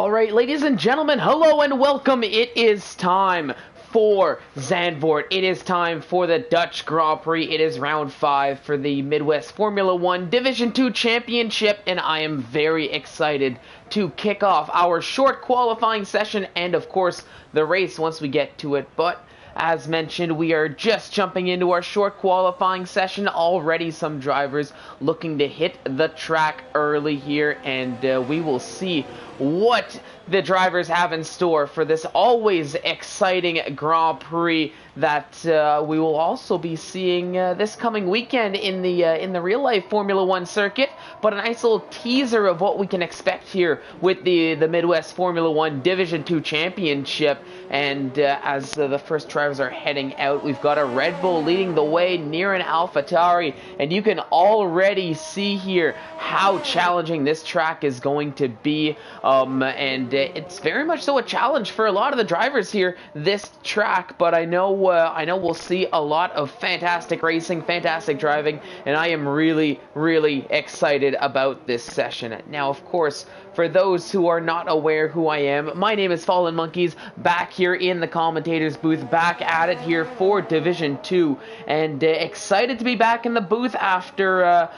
Alright, ladies and gentlemen, hello and welcome. It is time for Zandvoort. It is time for the Dutch Grand Prix. It is round 5 for the Midwest Formula 1 Division 2 Championship, and I am very excited to kick off our short qualifying session and, of course, the race once we get to it. But as mentioned, we are just jumping into our short qualifying session. Already some drivers looking to hit the track early here, and we will see what the drivers have in store for this always exciting Grand Prix that we will also be seeing this coming weekend in the real-life Formula 1 circuit. But a nice little teaser of what we can expect here with the Midwest Formula 1 Division 2 Championship. And as the first drivers are heading out, we've got a Red Bull leading the way near an AlphaTauri, and you can already see here how challenging this track is going to be. And it's very much so a challenge for a lot of the drivers here, this track. But I know we'll see a lot of fantastic racing, fantastic driving, and I am really, really excited about this session. Now, of course, for those who are not aware who I am, my name is Fallen Monkeys, back here in the commentator's booth, back at it here for Division 2, and excited to be back in the booth after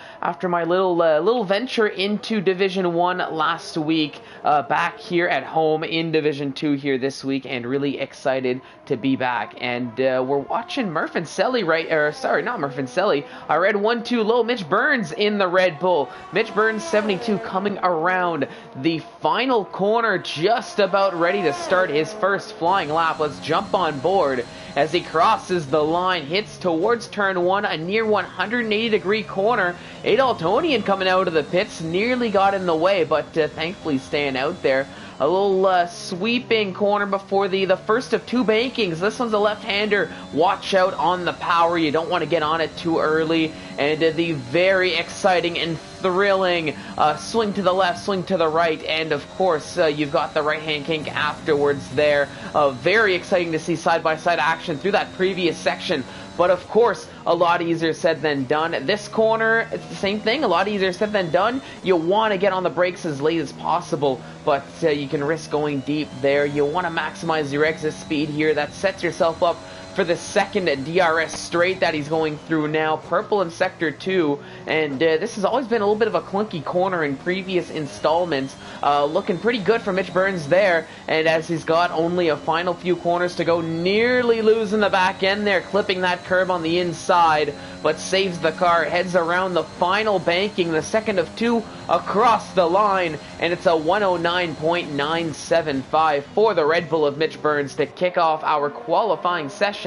my little venture into Division 1 last week, back here at home in Division 2 here this week, and really excited to be back. And we're watching Murph and Selly not Murph and Selly, I read 1-2 low, Mitch Burns in the Red Bull. Mitch Burns 72 coming around the final corner, just about ready to start his first flying lap. Let's jump on board as he crosses the line, hits towards turn 1, a near 180-degree corner. Adaltonian coming out of the pits, nearly got in the way, but thankfully staying out there. A little sweeping corner before the first of 2 bankings. This one's a left-hander. Watch out on the power. You don't want to get on it too early. And the very exciting and thrilling swing to the left, swing to the right. And, of course, you've got the right-hand kink afterwards there. Very exciting to see side-by-side action through that previous section. But, of course, a lot easier said than done. This corner, it's the same thing. A lot easier said than done. You want to get on the brakes as late as possible, but you can risk going deep there. You want to maximize your exit speed here. That sets yourself up for the second DRS straight that he's going through now. Purple in Sector 2, and this has always been a little bit of a clunky corner in previous installments. Looking pretty good for Mitch Burns there, and as he's got only a final few corners to go, nearly losing the back end there, clipping that curb on the inside, but saves the car, heads around the final banking, the second of 2 across the line, and it's a 109.975 for the Red Bull of Mitch Burns to kick off our qualifying session,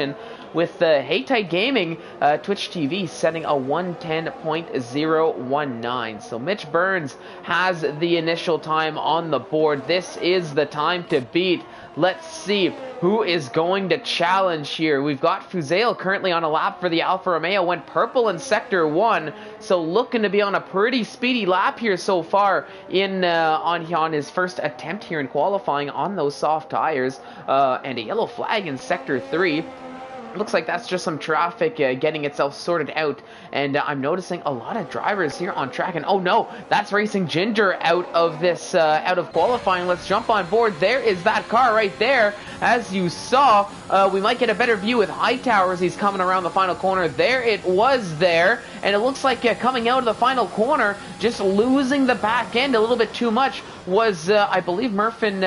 with Haytight Gaming Twitch TV setting a 110.019. So Mitch Burns has the initial time on the board. This is the time to beat. Let's see who is going to challenge here. We've got Fuzail currently on a lap for the Alfa Romeo, went purple in Sector 1, so looking to be on a pretty speedy lap here so far on his first attempt here in qualifying on those soft tires, and a yellow flag in Sector 3. Looks like that's just some traffic getting itself sorted out, and I'm noticing a lot of drivers here on track, and oh no, that's Racing Ginger out of qualifying. Let's jump on board. There is that car right there. As you saw, we might get a better view with Hightower as he's coming around the final corner. There it was there, and it looks like coming out of the final corner, just losing the back end a little bit too much, was I believe Murph and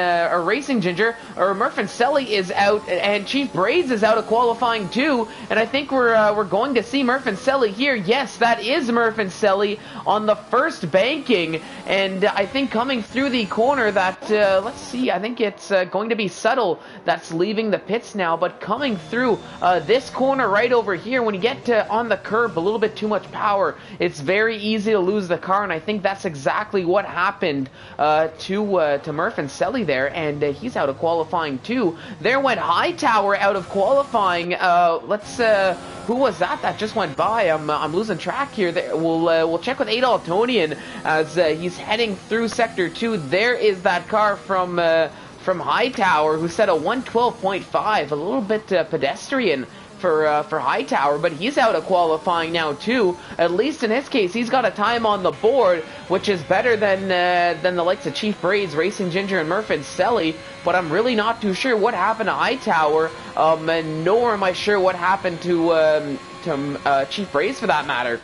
Racing Ginger, or Murph and Selly is out, and Chief Braids is out of qualifying too, and I think we're going to see Murph and Selly here. Yes, that is Murph and Selly on the first banking, and I think coming through the corner that, let's see, I think it's going to be Subtle that's leaving the pits now, but coming through this corner right over here, when you get on the curb, a little bit too much power, it's very easy to lose the car, and I think that's exactly what happened to Murph and Selly there, and he's out of qualifying too. There went Hightower out of qualifying. Who was that just went by? I'm losing track here. We'll check with Adaltonian as he's heading through Sector 2. There is that car from Hightower, who set a 112.5, a little bit pedestrian for Hightower, but he's out of qualifying now too. At least in his case, he's got a time on the board, which is better than the likes of Chief Braids, Racing Ginger, and Murph and Selly. But I'm really not too sure what happened to Hightower, nor am I sure what happened to Chief Braids for that matter.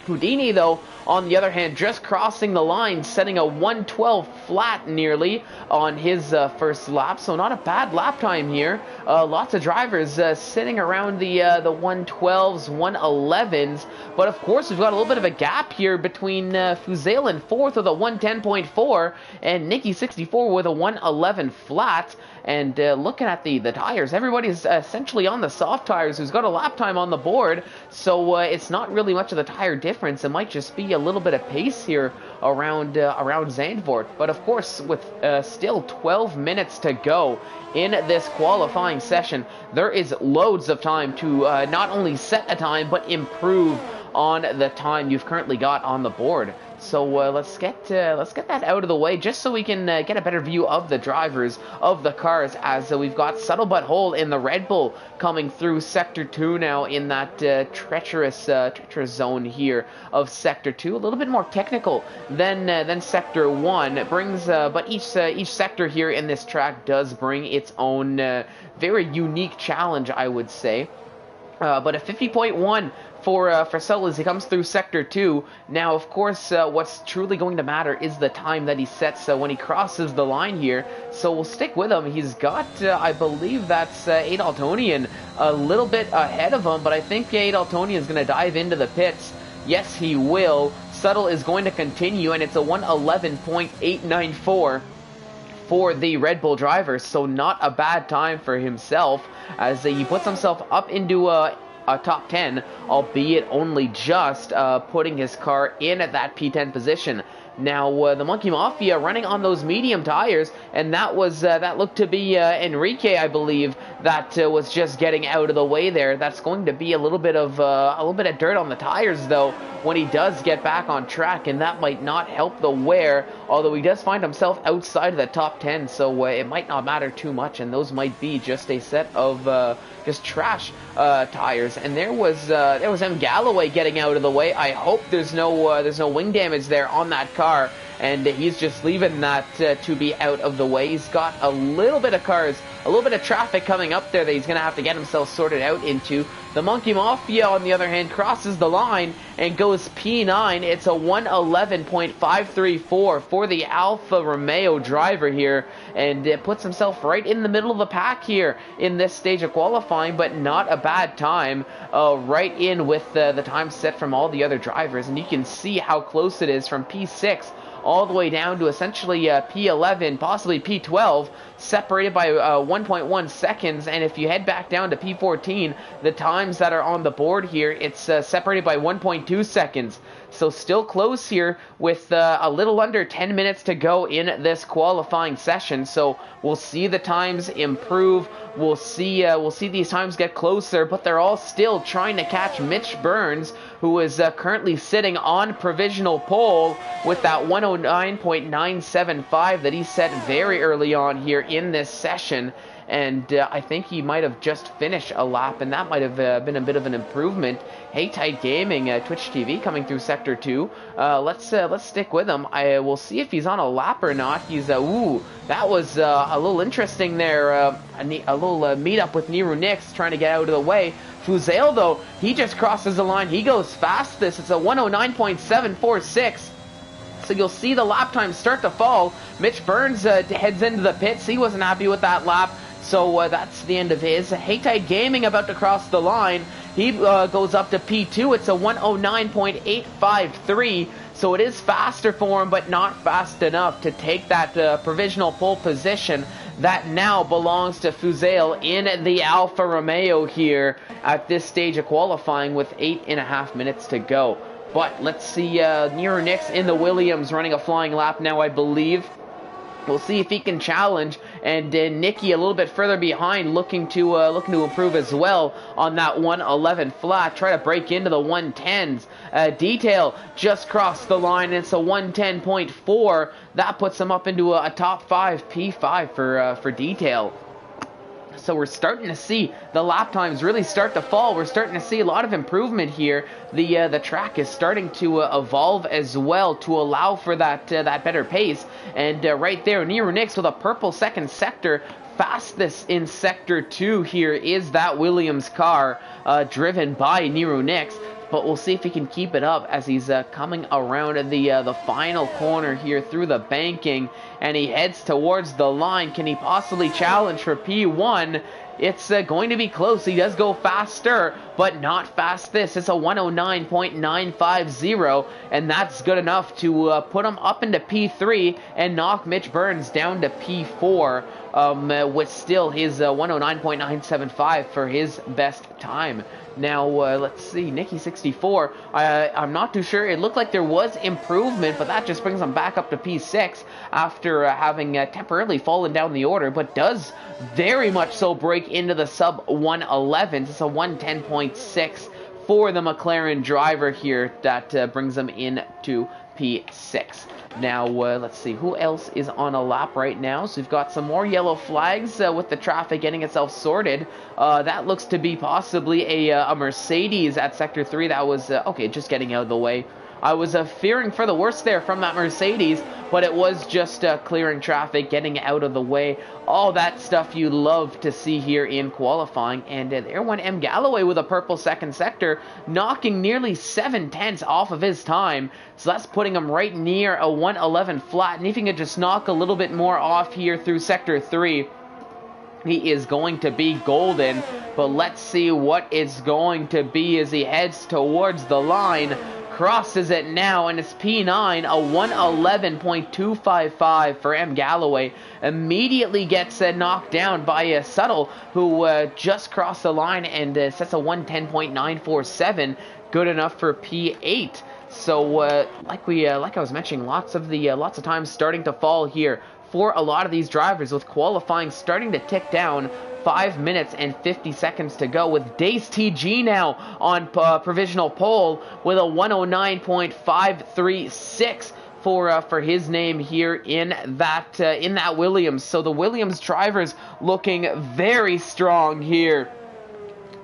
Houdini, though, on the other hand, just crossing the line, setting a 1:12 flat nearly on his first lap, so not a bad lap time here. Lots of drivers sitting around the 1:12s, 1:11s, but of course we've got a little bit of a gap here between Fuzel in fourth with a 1:10.4 and Nikki 64 with a 1:11 flat. And looking at the tires, everybody's essentially on the soft tires who's got a lap time on the board, so it's not really much of the tire difference. It might just be a little bit of pace here around Zandvoort. But of course, with still 12 minutes to go in this qualifying session, there is loads of time to not only set a time, but improve on the time you've currently got on the board. So let's get that out of the way, just so we can get a better view of the drivers, of the cars, as we've got Subtle But Whole in the Red Bull coming through Sector 2 now in that treacherous zone here of Sector 2. A little bit more technical than Sector 1. It brings, but each sector here in this track does bring its own very unique challenge, I would say. But a 50.1 for Subtle as he comes through Sector 2. Now, of course, what's truly going to matter is the time that he sets when he crosses the line here. So we'll stick with him. He's got, I believe that's Adaltonian a little bit ahead of him, but I think Adaltonian is going to dive into the pits. Yes, he will. Subtle is going to continue, and it's a 1:11.894 for the Red Bull driver, so not a bad time for himself as he puts himself up into a top 10, albeit only just putting his car in at that P10 position. Now, the Monkey Mafia running on those medium tires, and that looked to be Enrique, I believe, that was just getting out of the way there. That's going to be a little bit of dirt on the tires, though, when he does get back on track, and that might not help the wear, although he does find himself outside of the top 10, so it might not matter too much, and those might be just a set of just trash tires. And there was M. Galloway getting out of the way. I hope there's no wing damage there on that car, and he's just leaving that to be out of the way. He's got a little bit of cars, a little bit of traffic coming up there that he's going to have to get himself sorted out into. The Monkey Mafia, on the other hand, crosses the line and goes P9. It's a 1:11.534 for the Alfa Romeo driver here, and it puts himself right in the middle of the pack here in this stage of qualifying, but not a bad time, right in with the time set from all the other drivers. And you can see how close it is from P6 all the way down to essentially P11, possibly P12, separated by 1.1 seconds. And if you head back down to P14, the times that are on the board here, it's separated by 1.2 seconds. So still close here with a little under 10 minutes to go in this qualifying session. So we'll see the times improve. We'll see these times get closer, but they're all still trying to catch Mitch Burns, who is currently sitting on provisional pole with that 109.975 that he set very early on here in this session. And I think he might have just finished a lap, and that might have been a bit of an improvement. Hey Tight Gaming, Twitch TV coming through Sector 2. Let's stick with him. We'll see if he's on a lap or not. He's ooh, that was a little interesting there. A little meet-up with Niru Nix trying to get out of the way. Fuzel, though, he just crosses the line. He goes fastest. It's a 109.746. So you'll see the lap time start to fall. Mitch Burns heads into the pits. He wasn't happy with that lap. So that's the end of his. Hey Tight Gaming about to cross the line. He goes up to P2. It's a 109.853. So it is faster for him, but not fast enough to take that provisional pole position that now belongs to Fuzel in the Alfa Romeo here at this stage of qualifying with 8.5 minutes to go. But let's see Niru Nix in the Williams running a flying lap now, I believe. We'll see if he can challenge, and Nicky a little bit further behind, looking to improve as well on that 1:11 flat. Try to break into the 1:10s. Detail just crossed the line, and it's a 1:10.4. That puts him up into a top 5 P5 for Detail. So we're starting to see the lap times really start to fall. We're starting to see a lot of improvement here. The track is starting to evolve as well to allow for that better pace. And right there, Nero Nix with a purple second sector. Fastest in Sector 2 here is that Williams car, driven by Nero Nix. But we'll see if he can keep it up as he's coming around the final corner here through the banking, and he heads towards the line. Can he possibly challenge for P1? It's going to be close. He does go faster, but not fastest. It's a 109.950, and that's good enough to put him up into P3 and knock Mitch Burns down to P4, with still his 109.975 for his best time. Now, let's see, Nicky 64, I'm not too sure. It looked like there was improvement, but that just brings him back up to P6 after having temporarily fallen down the order, but does very much so break into the sub 111s. It's a 110.6 for the McLaren driver here that brings him into P6. Now, let's see, who else is on a lap right now? So we've got some more yellow flags with the traffic getting itself sorted. That looks to be possibly a Mercedes at Sector 3. That was, okay, just getting out of the way. I was fearing for the worst there from that Mercedes, but it was just clearing traffic, getting out of the way. All that stuff you love to see here in qualifying. And there went M. Galloway with a purple second sector, knocking nearly 7/10 off of his time. So that's putting him right near a 111 flat. And if he can just knock a little bit more off here through Sector 3, he is going to be golden. But let's see what it's going to be as he heads towards the line. Crosses it now, and it's P9, a 111.255 for M. Galloway. Immediately gets knocked down by Subtle, who just crossed the line and sets a 110.947, good enough for P8. So, like I was mentioning, lots of times starting to fall here for a lot of these drivers, with qualifying starting to tick down. 5 minutes and 50 seconds to go, with Dace TG now on provisional pole with a 109.536 for his name here in that Williams. So the Williams drivers looking very strong here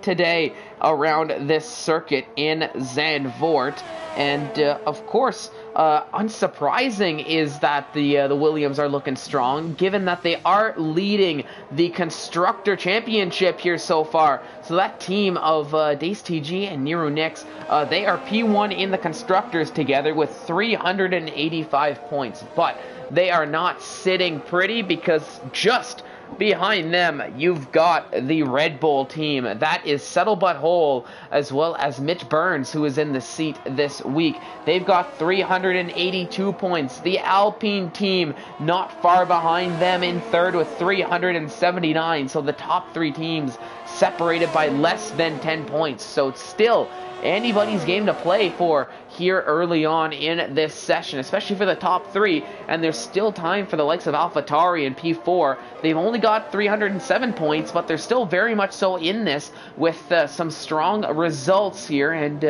today around this circuit in Zandvoort. And of course, unsurprising is that the Williams are looking strong, given that they are leading the Constructor Championship here so far. So that team of Dace TG and Nero Nix, they are P1 in the Constructors together with 385 points. But they are not sitting pretty, because just behind them, you've got the Red Bull team. That is Settle But Whole, as well as Mitch Burns, who is in the seat this week. They've got 382 points. The Alpine team not far behind them in third with 379. So the top three teams separated by less than 10 points. So it's still anybody's game to play for here early on in this session, especially for the top three. And there's still time for the likes of AlphaTauri and P4. They've only got 307 points, but they're still very much so in this with some strong results here. And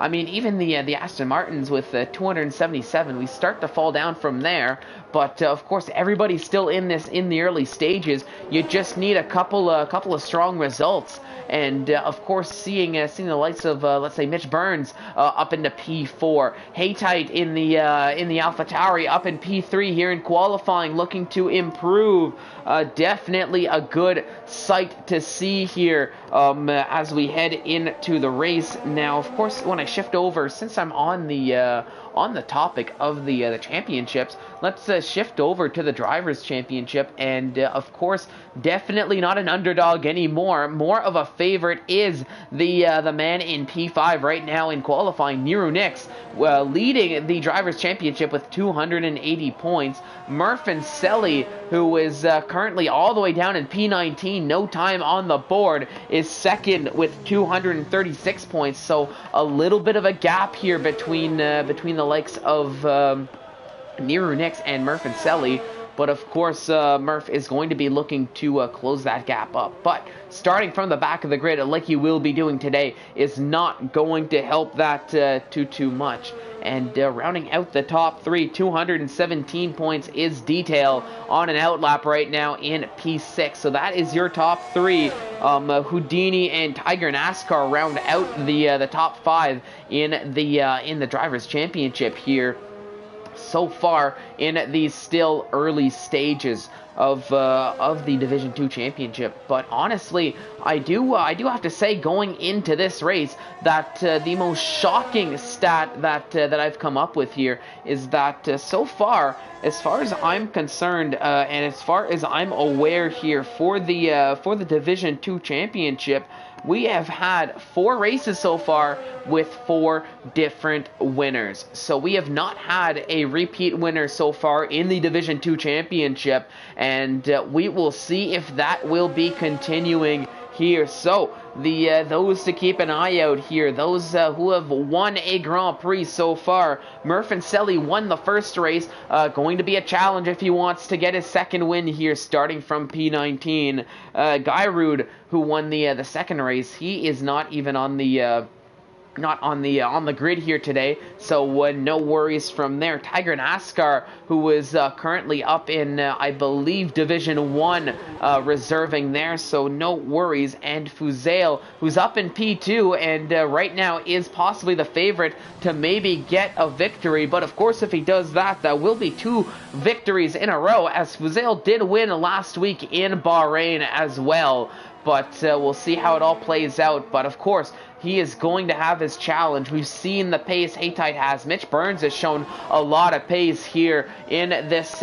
I mean, even the Aston Martins with 277, we start to fall down from there. But of course, everybody's still in this in the early stages. You just need a couple of strong results. And of course, seeing the likes of let's say Mitch Burns up into P4, Haytite in the AlphaTauri up in P3 here in qualifying, looking to improve. Definitely a good sight to see here as we head into the race. Now, of course, when I shift over, since I'm on the topic of the championships, let's shift over to the Drivers' Championship. And of course, definitely not an underdog anymore. More of a favorite is the man in P5 right now in qualifying, Nero Nix, leading the Drivers' Championship with 280 points. Murphin Selly, who is currently all the way down in P19, no time on the board, is second with 236 points. So a little bit of a gap here between the likes of Nero Nix and Murphin Selly. but of course Murph is going to be looking to close that gap up. But starting from the back of the grid, like he will be doing today, is not going to help that too much. And rounding out the top three, 217 points is Detail on an outlap right now in P6. So that is your top three. Houdini and Tiger NASCAR round out the top five in the Drivers' Championship here so far in these still early stages of the Division 2 Championship. But honestly, I do have to say, going into this race, that the most shocking stat that I've come up with here is that so far, as far as I'm concerned, and as far as I'm aware here for the Division 2 Championship, we have had 4 races so far with 4 different winners. So we have not had a repeat winner so far in the Division 2 Championship, and we will see if that will be continuing here. So those to keep an eye out here, those who have won a Grand Prix so far. Murph and Selly won the first race, going to be a challenge if he wants to get his second win here, starting from P19. Gyrud, who won the second race, he is not even on the grid here today, so no worries from there. Tiger NASCAR, who is currently up in I believe Division 1, reserving there, so no worries. And Fuzail, who's up in P2 and right now is possibly the favorite to maybe get a victory, but of course if he does that, that will be 2 victories in a row, as Fuzail did win last week in Bahrain as well. But we'll see how it all plays out. But of course, he is going to have his challenge. We've seen the pace Haytide has. Mitch Burns has shown a lot of pace here in this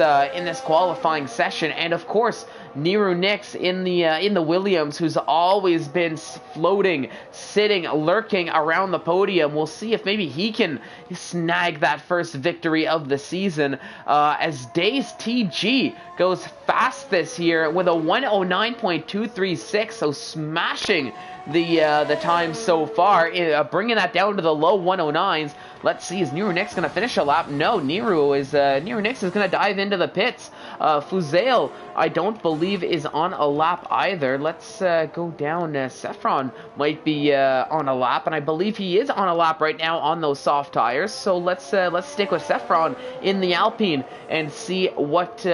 qualifying session, and of course, Niru Nix in the Williams, who's always been floating, sitting, lurking around the podium. We'll see if maybe he can snag that first victory of the season. As Days TG goes fast this year with a 109.236, so smashing the time so far, bringing that down to the low 109s. Let's see, is Niru Nix going to finish a lap? No, Niru Nix is going to dive into the pits. Fuzail, I don't believe, is on a lap either. Let's go down. Saffron might be on a lap, and I believe he is on a lap right now on those soft tires. So let's stick with Saffron in the Alpine and see what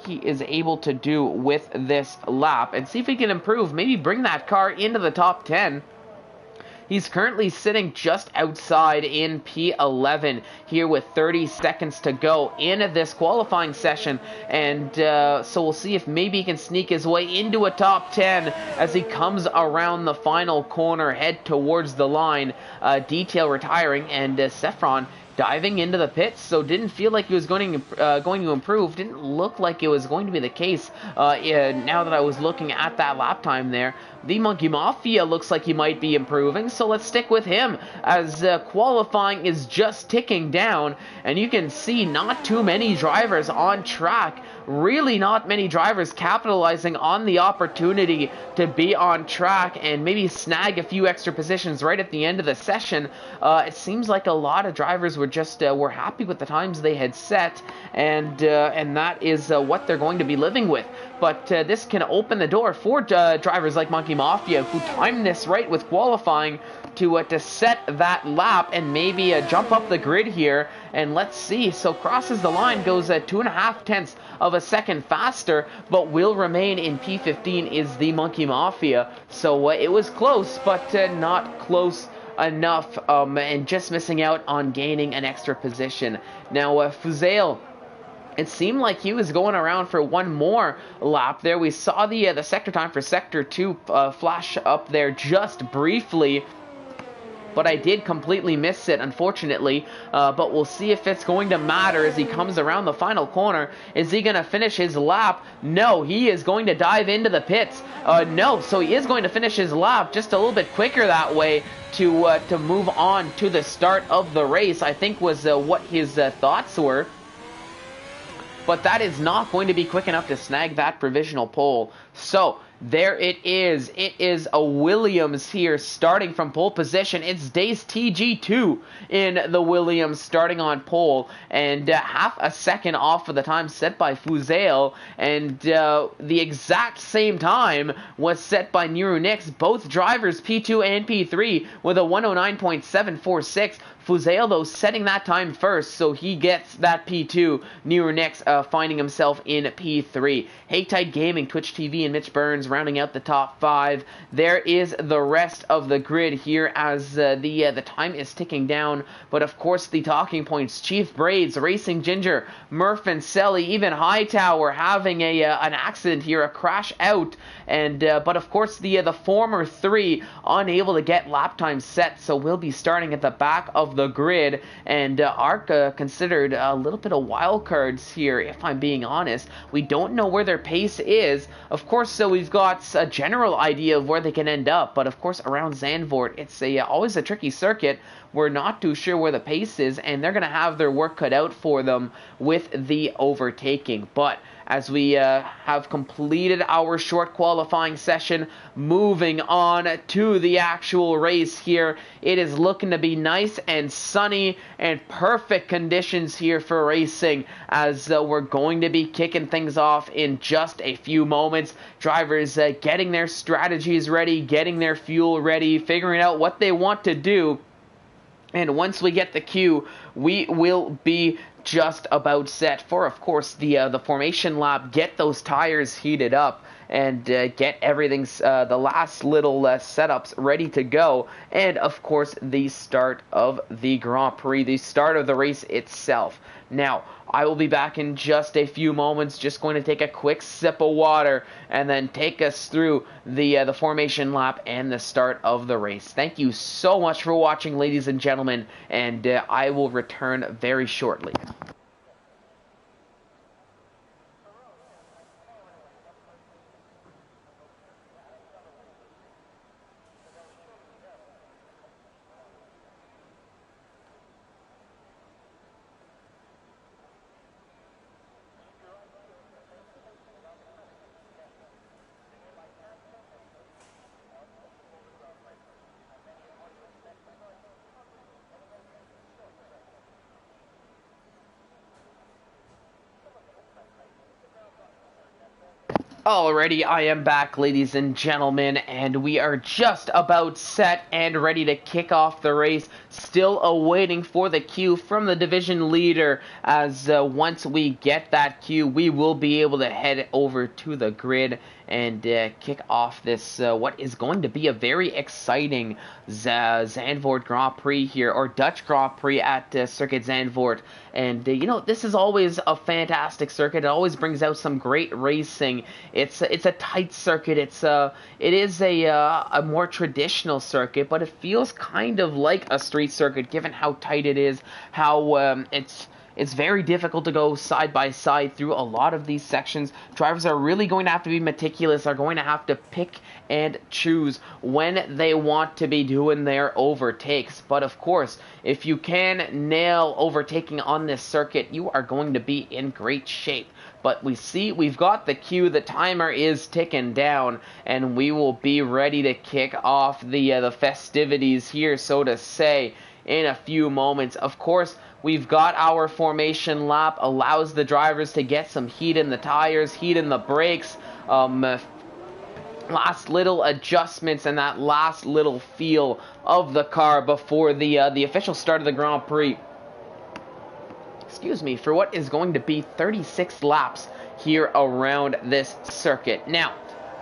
he is able to do with this lap, and see if he can improve. Maybe bring that car into the top 10. He's currently sitting just outside in P11 here with 30 seconds to go in this qualifying session. And so we'll see if maybe he can sneak his way into a top 10 as he comes around the final corner, head towards the line. Detail retiring, and Saffron diving into the pits, so didn't feel like he was going to improve. Didn't look like it was going to be the case now that I was looking at that lap time there. The Monkey Mafia looks like he might be improving, so let's stick with him as qualifying is just ticking down, and you can see not too many drivers on track. Really not many drivers capitalizing on the opportunity to be on track and maybe snag a few extra positions right at the end of the session. It seems like a lot of drivers were happy with the times they had set, and that is what they're going to be living with. But this can open the door for drivers like Monkey Mafia, who timed this right with qualifying to set that lap and maybe jump up the grid here. And let's see, so crosses the line, goes 2.5 tenths of a second faster, but will remain in P15 is the Monkey Mafia. So it was close, but not close enough, and just missing out on gaining an extra position. Now Fuzail, it seemed like he was going around for one more lap there. We saw the sector time for Sector 2 flash up there just briefly, but I did completely miss it, unfortunately. But we'll see if it's going to matter as he comes around the final corner. Is he going to finish his lap? No, he is going to dive into the pits. No, so he is going to finish his lap just a little bit quicker that way to move on to the start of the race, I think was what his thoughts were. But that is not going to be quick enough to snag that provisional pole. So there it is. It is a Williams here starting from pole position. It's Dace TG2 in the Williams starting on pole, and half a second off of the time set by Fuzel, and the exact same time was set by Niru Nix. Both drivers P2 and P3 with a 109.746. Fuzel, though, setting that time first, so he gets that P2. Niru Nix finding himself in P3. Hangtight Gaming, Twitch TV, and Mitch Burns rounding out the top 5. There is the rest of the grid here as the time is ticking down. But of course, the talking points: Chief Braids, Racing Ginger, Murph and Selly, even Hightower having an accident here, a crash out. And but of course, the former 3 unable to get lap time set, so we'll be starting at the back of the grid, and are considered a little bit of wild cards here, if I'm being honest. We don't know where their pace is, of course, so we've got a general idea of where they can end up, but of course around Zandvoort it's always a tricky circuit. We're not too sure where the pace is, and they're going to have their work cut out for them with the overtaking. But as we have completed our short qualifying session, moving on to the actual race here, it is looking to be nice and sunny and perfect conditions here for racing, as we're going to be kicking things off in just a few moments. Drivers getting their strategies ready, getting their fuel ready, figuring out what they want to do. And once we get the cue, we will be just about set for, of course, the formation lap, get those tires heated up, and get everything's the last little setups ready to go, and of course the start of the Grand Prix, the start of the race itself. Now, I will be back in just a few moments, just going to take a quick sip of water and then take us through the formation lap and the start of the race. Thank you so much for watching, ladies and gentlemen, and I will return very shortly. Alrighty, I am back, ladies and gentlemen, and we are just about set and ready to kick off the race. Still awaiting for the cue from the division leader, as once we get that cue, we will be able to head over to the grid and kick off this, what is going to be a very exciting Zandvoort Grand Prix here, or Dutch Grand Prix at Circuit Zandvoort. And, you know, this is always a fantastic circuit. It always brings out some great racing. It's a tight circuit. It is a more traditional circuit, but it feels kind of like a street circuit, given how tight it is, how it's very difficult to go side by side through a lot of these sections. Drivers are really going to have to be meticulous, are going to have to pick and choose when they want to be doing their overtakes. But of course, if you can nail overtaking on this circuit, you are going to be in great shape. But we've got the cue, the timer is ticking down, and we will be ready to kick off the festivities here, so to say, in a few moments. Of course, we've got our formation lap, allows the drivers to get some heat in the tires, heat in the brakes, last little adjustments and that last little feel of the car before the official start of the Grand Prix. Excuse me, for what is going to be 36 laps here around this circuit. Now,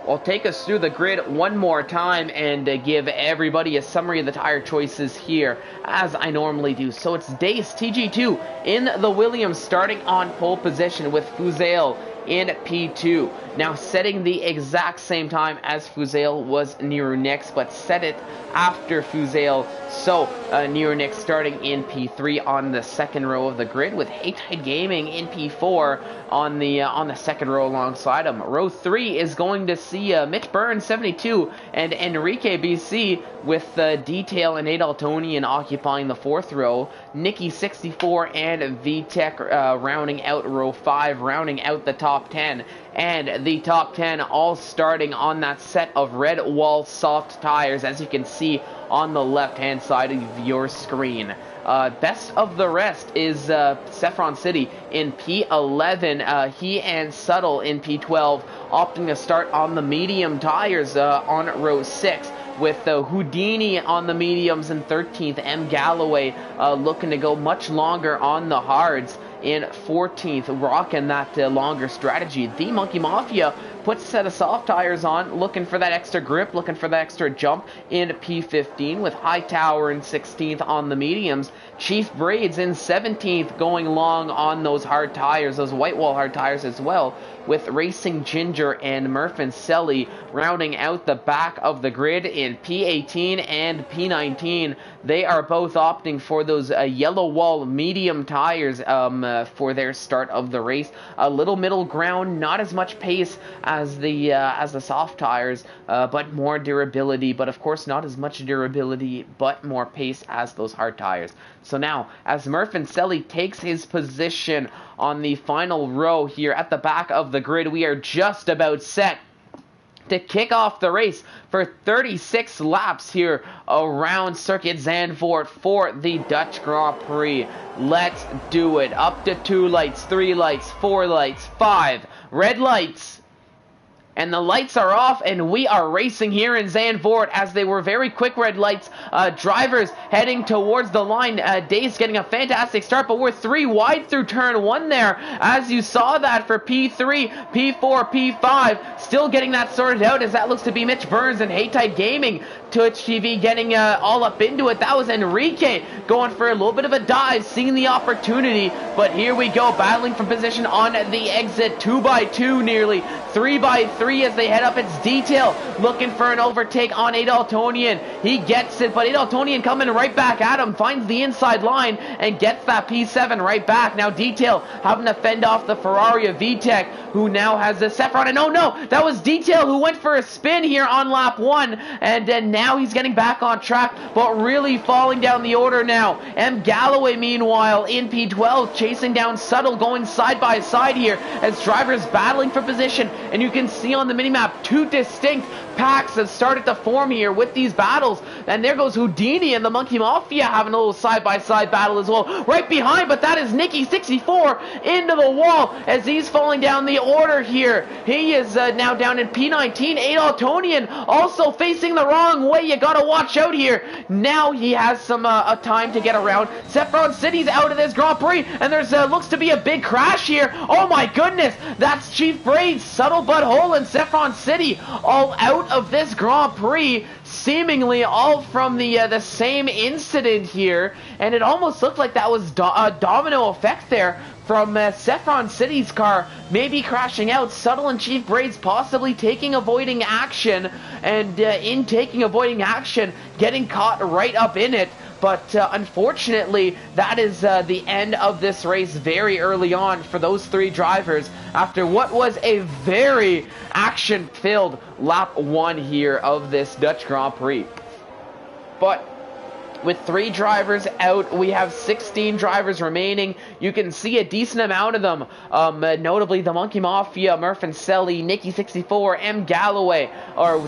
I'll take us through the grid one more time and give everybody a summary of the tire choices here, as I normally do. So it's Dace TG2 in the Williams starting on pole position with Fuzel in P2. Now setting the exact same time as Fuzel was Niru Nix, but set it after Fuzel. So Niru Nix starting in P3 on the second row of the grid, with Hangtight Gaming in P4 on the second row alongside him. Row 3 is going to see Mitch Burns 72 and Enrique BC with Detail and Adaltonian occupying the fourth row. Nikki 64 and VTech rounding out row 5, rounding out the top top 10. And the top 10 all starting on that set of red wall soft tires, as you can see on the left-hand side of your screen. Best of the rest is Saffron City in P11. He and Subtle in P12, opting to start on the medium tires on row 6. With Houdini on the mediums in 13th, M. Galloway looking to go much longer on the hards in 14th, rocking that longer strategy. The Monkey Mafia puts a set of soft tires on, looking for that extra grip, looking for that extra jump in P15, with Hightower in 16th on the mediums. Chief Braids in 17th, going long on those hard tires, those white wall hard tires as well, with Racing Ginger and Murphin Selly rounding out the back of the grid in P18 and P19. They are both opting for those yellow wall medium tires for their start of the race. A little middle ground, not as much pace as the soft tires, but more durability. But of course, not as much durability, but more pace as those hard tires. So now, as Murphin Selly takes his position on the final row here at the back of the grid, we are just about set to kick off the race for 36 laps here around Circuit Zandvoort for the Dutch Grand Prix. Let's do it. Up to 2 lights, 3 lights, 4 lights, 5 red lights. And the lights are off, and we are racing here in Zandvoort as they were very quick red lights. Drivers heading towards the line. Dace getting a fantastic start, but we're 3 wide through turn 1 there, as you saw that for P3, P4, P5. Still getting that sorted out, as that looks to be Mitch Burns and Haytide Gaming. Twitch TV getting all up into it. That was Enrique going for a little bit of a dive, seeing the opportunity. But here we go, battling for position on the exit. 2x2 nearly, 3x3 as they head up. It's Detail looking for an overtake on Adaltonian. He gets it, but Adaltonian coming right back at him, finds the inside line and gets that P7 right back. Now Detail having to fend off the Ferrari of VTEC, who now has the Saffron. And oh no, that was Detail who went for a spin here on lap 1, and then now he's getting back on track, but really falling down the order now. M. Galloway, meanwhile, in P12, chasing down Subtle, going side by side here as drivers battling for position. And you can see on the minimap 2 distinct packs have started to form here with these battles. And there goes Houdini and the Monkey Mafia having a little side-by-side battle as well. Right behind, but that is Nicky64 into the wall as he's falling down the order here. He is now down in P19. Adaltonian also facing the wrong way. You gotta watch out here. Now he has some time to get around. Saffron City's out of this Grand Prix, and there's looks to be a big crash here. Oh my goodness, that's Chief Braids, Subtle Butthole, and Saffron City all out of this Grand Prix, seemingly all from the same incident here. And it almost looked like that was a domino effect there from Saffron City's car maybe crashing out. Subtle and Chief Braids possibly taking avoiding action, and in taking avoiding action, getting caught right up in it. But unfortunately, that is the end of this race very early on for those 3 drivers after what was a very action-filled lap 1 here of this Dutch Grand Prix. But with 3 drivers out, we have 16 drivers remaining. You can see a decent amount of them, notably the Monkey Mafia, Murphin Selly, Nicky64, M. Galloway.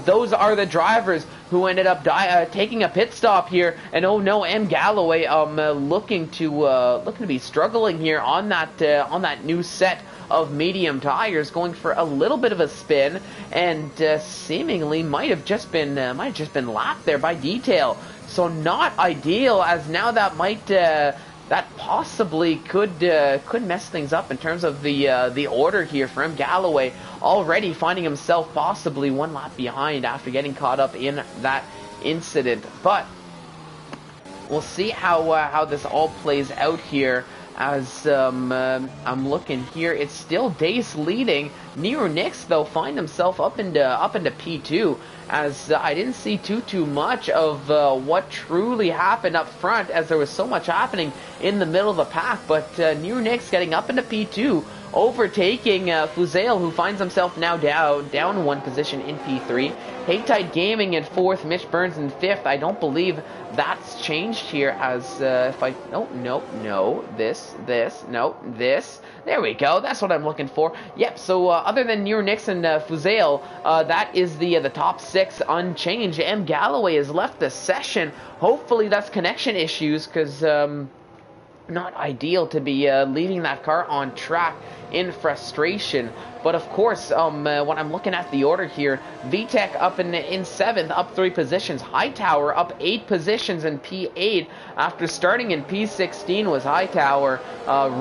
Those are the drivers who ended up taking a pit stop here. And oh no, M. Galloway looking to be struggling here on that new set of medium tires, going for a little bit of a spin, and seemingly might have just been lapped there by Detail. So not ideal, as now that might that possibly could mess things up in terms of the order here for M. Galloway, already finding himself possibly 1 lap behind after getting caught up in that incident. But we'll see how this all plays out here. As I'm looking here, it's still Dace leading. Nero Nix, though, find himself up into P2, as I didn't see too much of what truly happened up front, as there was so much happening in the middle of the pack. But Nero Nix getting up into P2 overtaking Fuzail, who finds himself now down one position in P3. Hangtight Gaming in 4th, Mitch Burns in 5th. I don't believe that's changed here as if I... No, this, there we go, that's what I'm looking for. Yep, so other than Nero Nix and Fuzail, that is the top 6 unchanged. M. Galloway has left the session. Hopefully that's connection issues, because not ideal to be leaving that car on track in frustration. But of course, when I'm looking at the order here, VTech up in 7th, up 3 positions. Hightower up 8 positions in P8 after starting in P16. Was Hightower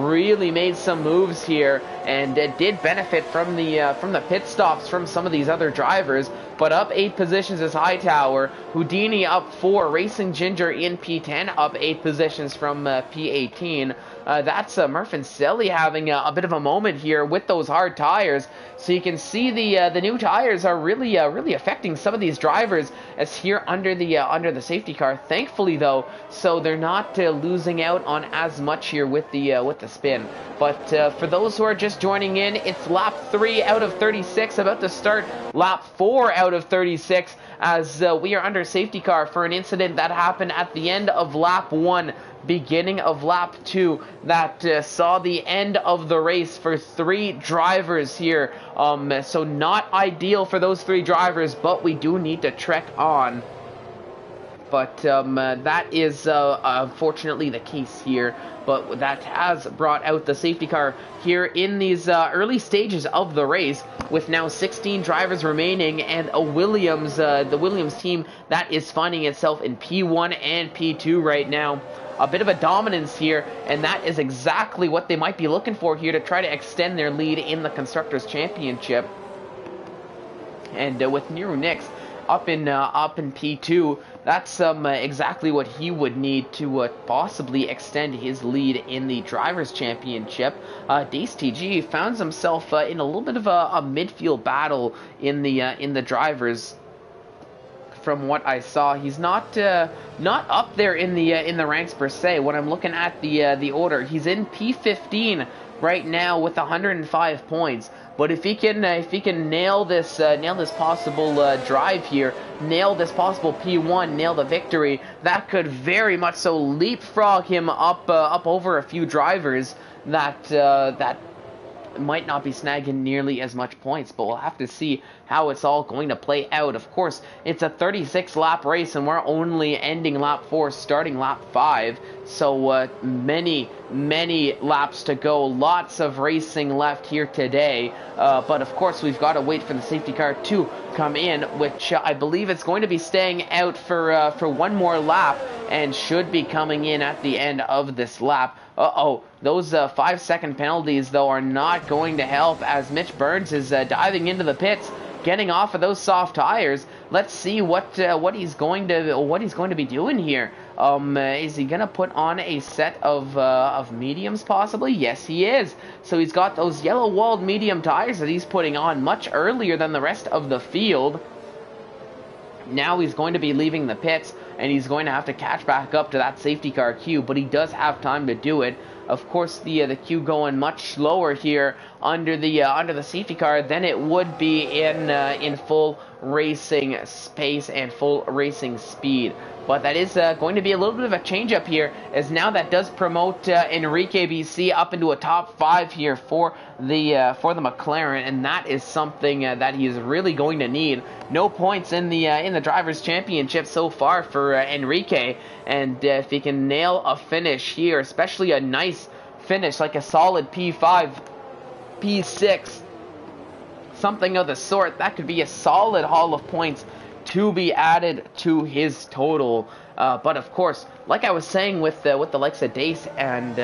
really made some moves here, and did benefit from the pit stops from some of these other drivers. But up 8 positions is Hightower. Houdini up 4. Racing Ginger in P10, up 8 positions from P18. That's Murph and Selly having a bit of a moment here with those hard tires. So you can see the new tires are really affecting some of these drivers as here under the safety car. Thankfully though, so they're not losing out on as much here with the spin. But for those who are just joining in, it's lap 3 out of 36, about to start lap 4 out of 36, as we are under safety car for an incident that happened at the end of lap 1, beginning of lap 2, that saw the end of the race for 3 drivers here. So not ideal for those 3 drivers, but we do need to trek on. But that is unfortunately the case here. But that has brought out the safety car here in these early stages of the race, with now 16 drivers remaining, and a Williams, the Williams team that is finding itself in P1 and P2 right now. A bit of a dominance here, and that is exactly what they might be looking for here to try to extend their lead in the Constructors' Championship. And with Nero Nix up in P2, that's exactly what he would need to possibly extend his lead in the Drivers' Championship. Dace TG found himself in a little bit of a midfield battle in the Drivers. From what I saw, he's not up there in the ranks per se. When I'm looking at the order, he's in P15 right now with 105 points. But if he can nail this possible drive here, nail this possible P1, nail the victory, that could very much so leapfrog him up over a few drivers that might not be snagging nearly as much points, but we'll have to see how it's all going to play out. Of course, it's a 36 lap race, and we're only ending lap 4, starting lap 5, so many laps to go. Lots of racing left here today, but of course we've got to wait for the safety car to come in, which I believe it's going to be staying out for one more lap, and should be coming in at the end of this lap. Those 5-second penalties, though, are not going to help, as Mitch Burns is diving into the pits, getting off of those soft tires. Let's see what he's going to be doing here. Is he gonna put on a set of mediums possibly? Yes, he is. So he's got those yellow walled medium tires that he's putting on much earlier than the rest of the field. Now he's going to be leaving the pits, and he's going to have to catch back up to that safety car queue, but he does have time to do it. Of course, the queue going much slower here under the safety car than it would be in full racing pace and full racing speed. But that is going to be a little bit of a change up here, as now that does promote Enrique BC up into a top 5 here for the McLaren, and that is something that he is really going to need. No points in the Drivers' Championship so far for Enrique, and if he can nail a finish here, especially a nice finish like a solid P5, P6, something of the sort, that could be a solid haul of points to be added to his total. But of course, like I was saying with the likes of Dace and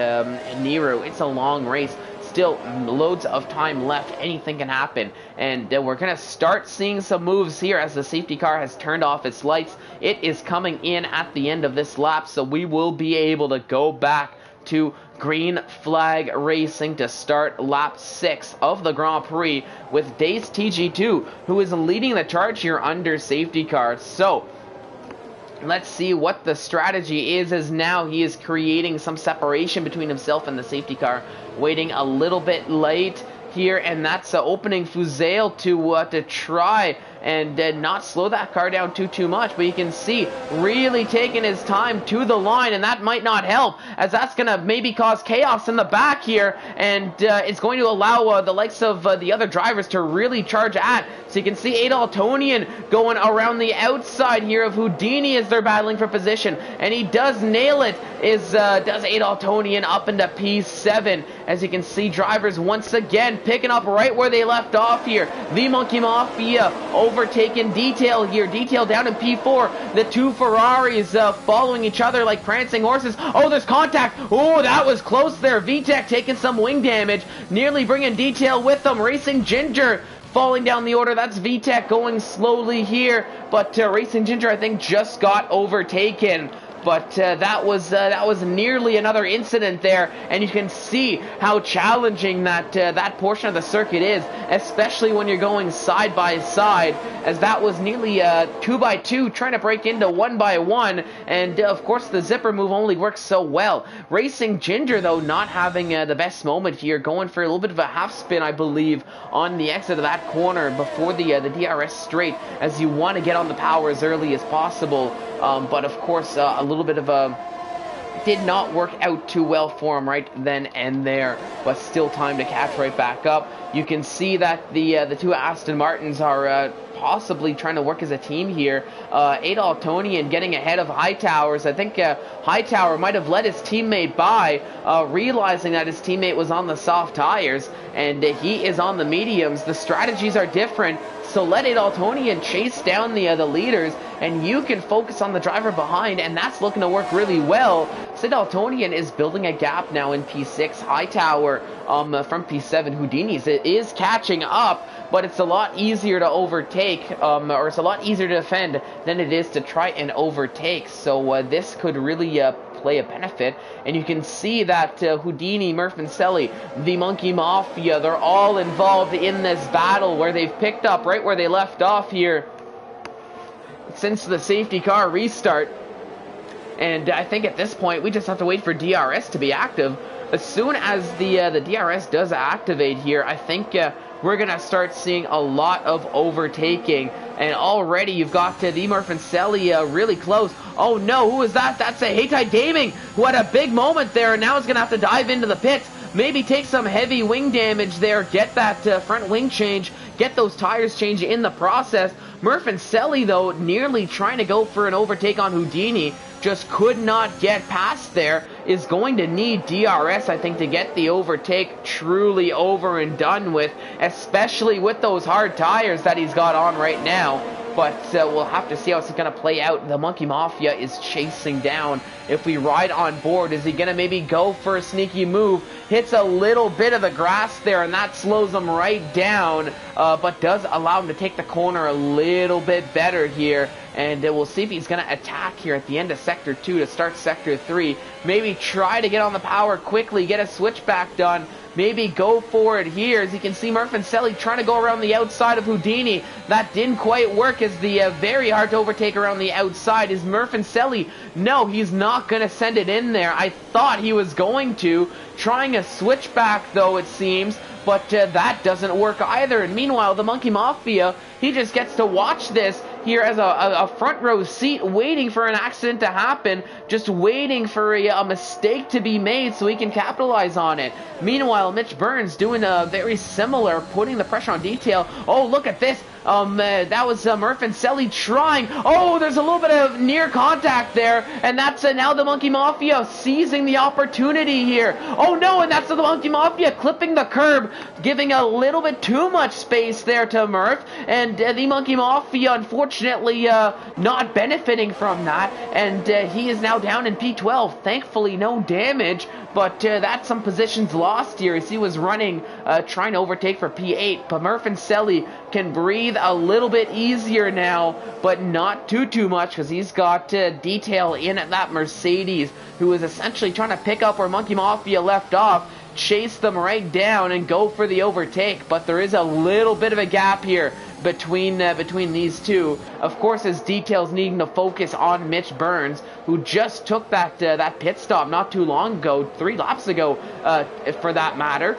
Nero, it's a long race. Still loads of time left. Anything can happen, and we're gonna start seeing some moves here as the safety car has turned off its lights. It is coming in at the end of this lap, so we will be able to go back to green flag racing to start lap 6 of the Grand Prix with Dace TG2, who is leading the charge here under safety car. So Let's see what the strategy is, as now he is creating some separation between himself and the safety car, waiting a little bit late here, and that's opening Fuzail to try and not slow that car down too much. But you can see really taking his time to the line, and that might not help, as that's going to maybe cause chaos in the back here, and it's going to allow the likes of the other drivers to really charge at. So you can see Adaltonian going around the outside here of Houdini as they're battling for position, and he does nail it. Does Adaltonian up into P7, as you can see drivers once again picking up right where they left off here. The Monkey Mafia overtaken Detail here. Detail down in P4. The two Ferraris following each other like prancing horses. Oh, there's contact. Oh, that was close there. VTech taking some wing damage, nearly bringing Detail with them. Racing Ginger falling down the order. That's VTech going slowly here, but Racing Ginger, I think, just got overtaken. But that was nearly another incident there, and you can see how challenging that portion of the circuit is, especially when you're going side by side, as that was nearly 2x2 trying to break into 1x1, and of course the zipper move only works so well. Racing Ginger, though, not having the best moment here, going for a little bit of a half spin, I believe, on the exit of that corner before the DRS straight, as you want to get on the power as early as possible. But of course, a little bit of a did not work out too well for him right then and there, but still time to catch right back up. You can see that the two Aston Martins are possibly trying to work as a team here. Adaltonian getting ahead of Hightowers. I think Hightower might have let his teammate by, realizing that his teammate was on the soft tires, and he is on the mediums. The strategies are different, so let Adaltonian chase down the leaders, and you can focus on the driver behind, and that's looking to work really well. So Adaltonian is building a gap now in P6. Hightower from P7, Houdini's, it is catching up, but it's a lot easier to overtake, or it's a lot easier to defend than it is to try and overtake. So this could really play a benefit, and you can see that Houdini, Murph and Selly, the Monkey Mafia, they're all involved in this battle, where they've picked up right where they left off here since the safety car restart. And I think at this point we just have to wait for DRS to be active. As soon as the DRS does activate here, I think we're gonna start seeing a lot of overtaking. And already you've got the Murph and Selly really close. Oh no, who is that? That's a Haytide Gaming, who had a big moment there, and now is gonna have to dive into the pits. Maybe take some heavy wing damage there, get that front wing change, get those tires changed in the process. Murph and Selly, though, nearly trying to go for an overtake on Houdini, just could not get past there, is going to need DRS, I think, to get the overtake truly over and done with, especially with those hard tires that he's got on right now. But we'll have to see how it's going to play out. The Monkey Mafia is chasing down. If we ride on board, is he going to maybe go for a sneaky move? Hits a little bit of the grass there, and that slows him right down, but does allow him to take the corner a little bit better here. And we'll see if he's going to attack here at the end of Sector 2 to start Sector 3. Maybe try to get on the power quickly, get a switchback done. Maybe go for it here, as you can see Murph and Selly trying to go around the outside of Houdini. That didn't quite work, as the very hard to overtake around the outside is Murph and Selly. No, he's not going to send it in there. I thought he was going to. Trying a switchback, though, it seems. But that doesn't work either. And meanwhile, the Monkey Mafia, he just gets to watch this here as a front row seat, waiting for an accident to happen, just waiting for a mistake to be made so he can capitalize on it. Meanwhile, Mitch Burns doing very similar, putting the pressure on Detail. Oh, look at this. That was Murph and Selly trying. Oh, there's a little bit of near contact there, and that's now the Monkey Mafia seizing the opportunity here. Oh no, and that's the Monkey Mafia clipping the curb, giving a little bit too much space there to Murph, and the Monkey Mafia unfortunately not benefiting from that, and he is now down in P12. Thankfully no damage, but that's some positions lost here as he was running, trying to overtake for P8. But Murph and Selly can breathe a little bit easier now, but not too much, because he's got Detail in at that Mercedes, who is essentially trying to pick up where Monkey Mafia left off, chase them right down and go for the overtake. But there is a little bit of a gap here between these two. Of course, as details needing to focus on Mitch Burns, who just took that pit stop not too long ago, 3 laps ago, for that matter,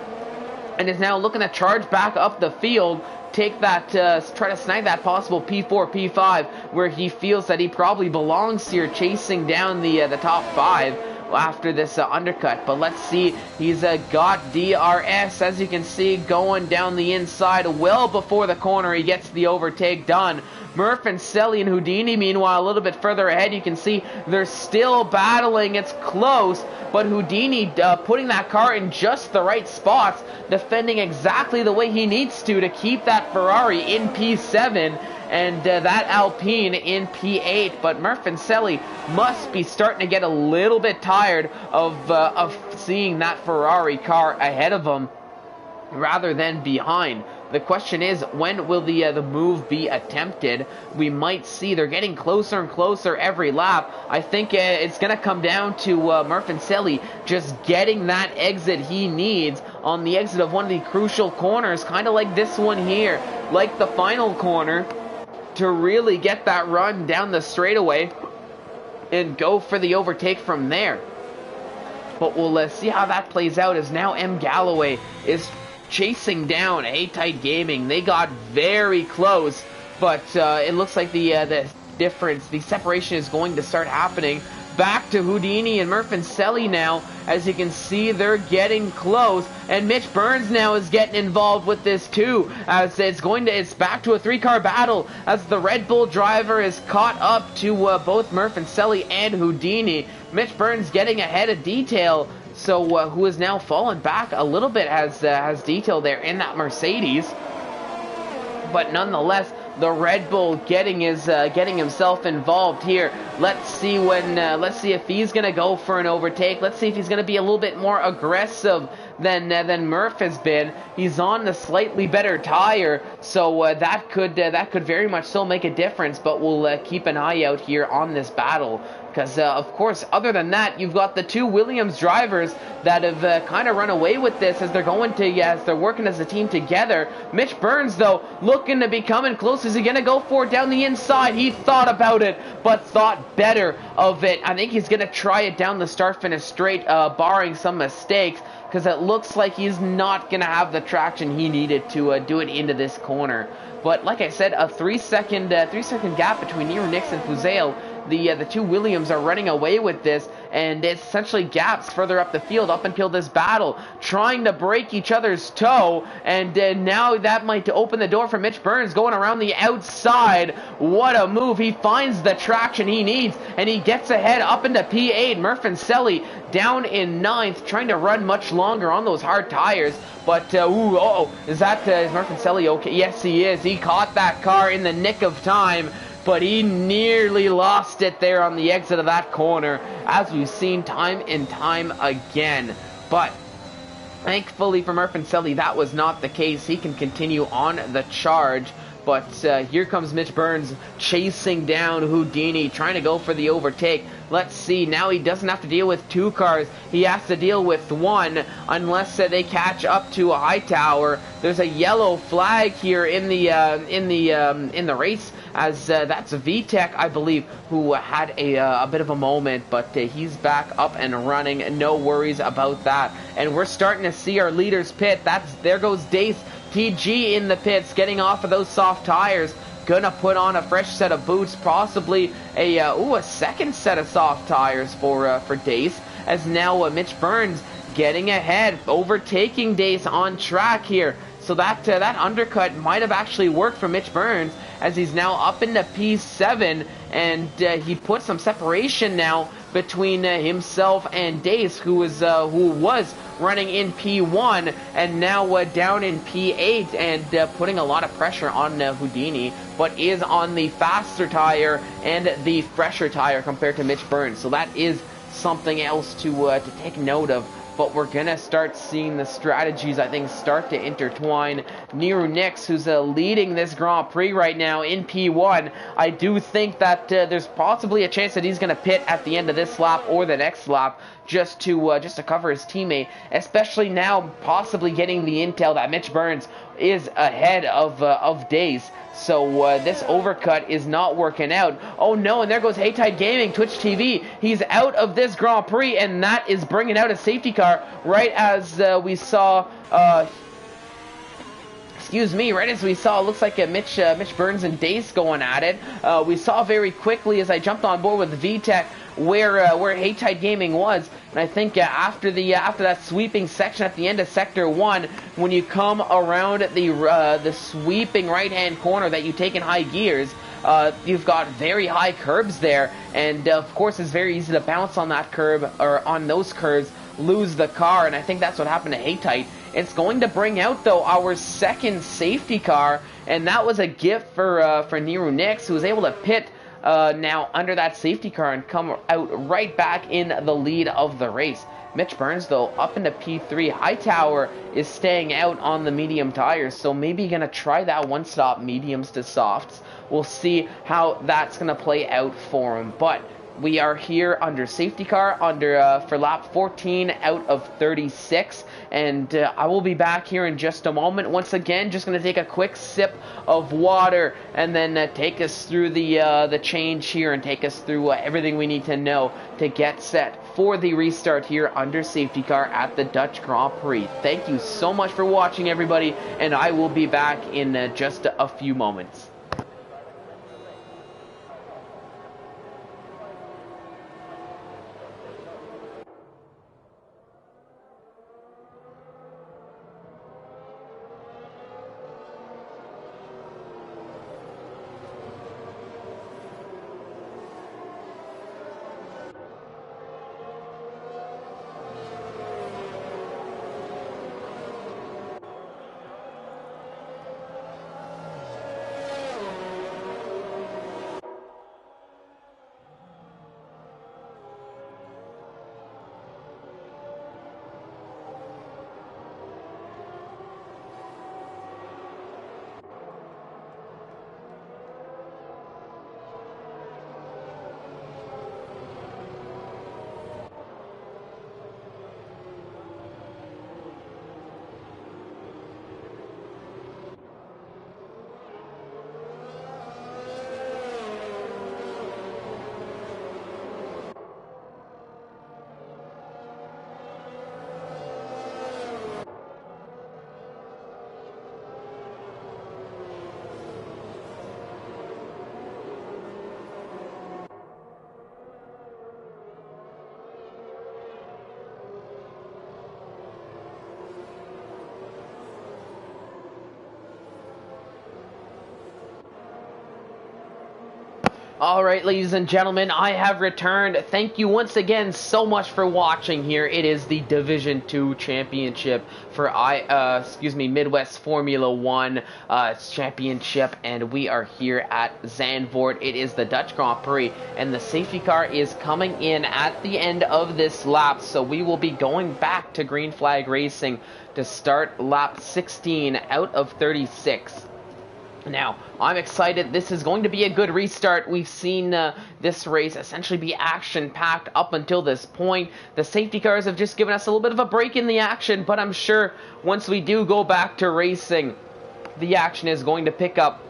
and is now looking to charge back up the field, take that, try to snag that possible P4, P5, where he feels that he probably belongs here, chasing down the top 5 after this undercut. But let's see, he's got DRS, as you can see, going down the inside well before the corner. He gets the overtake done. Murph and Selly and Houdini, meanwhile, a little bit further ahead, you can see they're still battling. It's close, but Houdini putting that car in just the right spots, defending exactly the way he needs to keep that Ferrari in P7 and that Alpine in P8. But Murph and Selly must be starting to get a little bit tired of seeing that Ferrari car ahead of them rather than behind. The question is, when will the move be attempted? We might see they're getting closer and closer every lap. I think it's going to come down to Murph and Selly just getting that exit he needs on the exit of one of the crucial corners, kind of like this one here, like the final corner, to really get that run down the straightaway and go for the overtake from there. But we'll see how that plays out, as now M. Galloway is chasing down A-Tight Gaming. They got very close, but it looks like the difference, the separation is going to start happening. Back to Houdini and Murph and Selly now. As you can see, they're getting close, and Mitch Burns now is getting involved with this too, as it's back to a 3-car battle, as the Red Bull driver is caught up to both Murph and Selly and Houdini. Mitch Burns getting ahead of Detail, so who has now fallen back a little bit, has Detail there in that Mercedes. But nonetheless, the Red Bull getting himself involved here. Let's see if he's gonna go for an overtake. Let's see if he's gonna be a little bit more aggressive than Murph has been. He's on the slightly better tire, so that could very much still make a difference. But we'll keep an eye out here on this battle, because of course, other than that, you've got the 2 Williams drivers that have kind of run away with this as they're working as a team together. Mitch Burns, though, looking to be coming close. Is he going to go for it down the inside? He thought about it, but thought better of it. I think he's going to try it down the start-finish straight, barring some mistakes, because it looks like he's not going to have the traction he needed to do it into this corner. But like I said, a 3-second gap between Nero Nix and Fuzel. The 2 Williams are running away with this, and it's essentially gaps further up the field up until this battle, trying to break each other's toe, and now that might open the door for Mitch Burns going around the outside. What a move. He finds the traction he needs, and he gets ahead up into P8. Murph and Selly down in 9th, trying to run much longer on those hard tires. But, is Murph and Selly okay? Yes, he is. He caught that car in the nick of time, but he nearly lost it there on the exit of that corner, as we've seen time and time again. But thankfully for Murph and Selly, that was not the case. He can continue on the charge. But here comes Mitch Burns chasing down Houdini, trying to go for the overtake. Let's see, now he doesn't have to deal with 2 cars. He has to deal with 1, unless they catch up to a Hightower. There's a yellow flag here in the race, as that's Vitek, I believe, who had a bit of a moment, but he's back up and running. No worries about that. And we're starting to see our leaders pit. There goes Dace TG in the pits, getting off of those soft tires. Gonna put on a fresh set of boots, possibly a second set of soft tires for Dace, as now Mitch Burns getting ahead, overtaking Dace on track here. So that undercut might have actually worked for Mitch Burns, as he's now up into P7, and he put some separation now between himself and Dace, who was running in P1 and now down in P8, and putting a lot of pressure on Houdini, but is on the faster tire and the fresher tire compared to Mitch Burns. So that is something else to take note of. But we're going to start seeing the strategies, I think, start to intertwine. Nero Nix, who's leading this Grand Prix right now in P1, I do think that there's possibly a chance that he's going to pit at the end of this lap or the next lap, just to cover his teammate, especially now possibly getting the intel that Mitch Burns is ahead of Dace. So this overcut is not working out. Oh no, and there goes Hey Tide Gaming, Twitch TV. He's out of this Grand Prix, and that is bringing out a safety car right as we saw... right as we saw, it looks like Mitch Burns and Dace going at it. We saw very quickly as I jumped on board with VTech where Hey Tide Gaming was, and I think after that sweeping section at the end of Sector 1, when you come around the sweeping right-hand corner that you take in high gears, you've got very high curbs there, and of course it's very easy to bounce on that curb, or on those curves, lose the car, and I think that's what happened to Hey Tide. It's going to bring out, though, our second safety car, and that was a gift for Nero Nix, who was able to pit now under that safety car and come out right back in the lead of the race. Mitch Burns, though, up into P3. Hightower is staying out on the medium tires, so maybe going to try that one-stop mediums to softs. We'll see how that's going to play out for him, but we are here under safety car for lap 14 out of 36, and I will be back here in just a moment. Once again, just going to take a quick sip of water and then take us through the change here and take us through everything we need to know to get set for the restart here under safety car at the Dutch Grand Prix. Thank you so much for watching, everybody, and I will be back in just a few moments. Alright, ladies and gentlemen, I have returned. Thank you once again so much for watching here. It is the Division 2 Championship for Midwest Formula 1 Championship, and we are here at Zandvoort. It is the Dutch Grand Prix, and the safety car is coming in at the end of this lap, so we will be going back to Green Flag Racing to start lap 16 out of 36. Now, I'm excited. This is going to be a good restart. We've seen this race essentially be action-packed up until this point. The safety cars have just given us a little bit of a break in the action, but I'm sure once we do go back to racing, the action is going to pick up,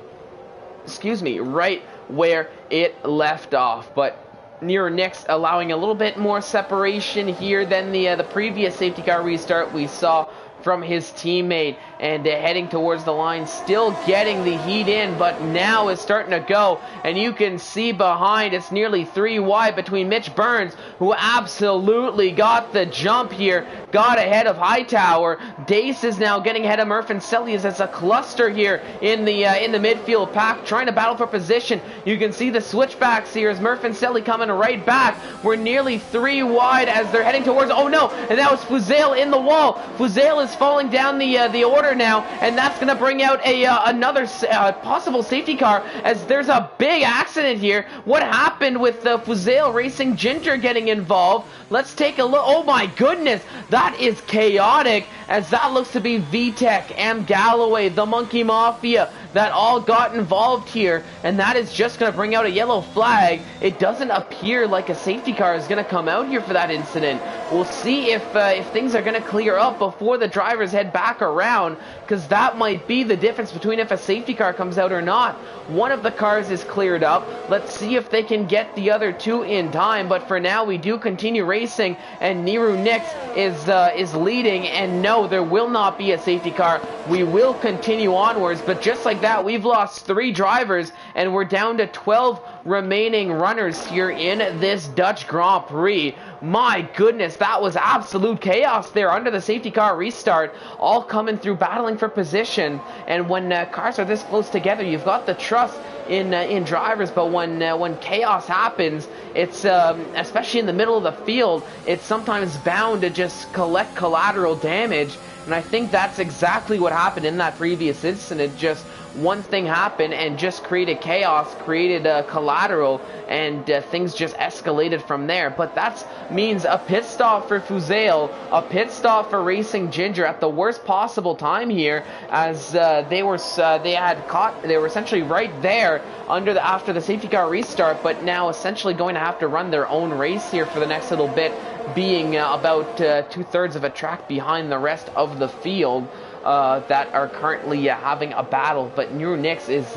right where it left off. But Nero Nix allowing a little bit more separation here than the previous safety car restart we saw from his teammate, and heading towards the line, still getting the heat in, but now is starting to go, and you can see behind, it's nearly 3 wide between Mitch Burns, who absolutely got the jump here, got ahead of Hightower. Dace is now getting ahead of Murphy as it's a cluster here in the midfield pack, trying to battle for position. You can see the switchbacks here as Murphy coming right back. We're nearly 3 wide as they're heading towards, oh no, and that was Fuzel in the wall. Fuzel is falling down the order now, and that's going to bring out another possible safety car as there's a big accident here. What happened with Fuzel Racing Ginger getting involved? Let's take a look. Oh my goodness, that is chaotic, as that looks to be VTech, M. Galloway, the Monkey Mafia, that all got involved here, and that is just going to bring out a yellow flag. It doesn't appear like a safety car is going to come out here for that incident. We'll see if things are going to clear up before the drivers head back around, because that might be the difference between if a safety car comes out or not. One of the cars is cleared up. Let's see if they can get the other two in time, but for now we do continue racing, and Niru Nix is leading, and no, there will not be a safety car. We will continue onwards, but just like that, we've lost 3 drivers, and we're down to 12 remaining runners here in this Dutch Grand Prix. My goodness, that was absolute chaos there under the safety car restart, all coming through battling for position. And when cars are this close together, you've got the trust in drivers, but when chaos happens, it's especially in the middle of the field, it's sometimes bound to just collect collateral damage. And I think that's exactly what happened in that previous incident. Just one thing happened and just created chaos, created collateral, and things just escalated from there. But that means a pit stop for Fuzel, a pit stop for Racing Ginger at the worst possible time here, as they were essentially right there after the safety car restart, but now essentially going to have to run their own race here for the next little bit, being about 2/3 of a track behind the rest of the field that are currently having a battle. But Niru Nix is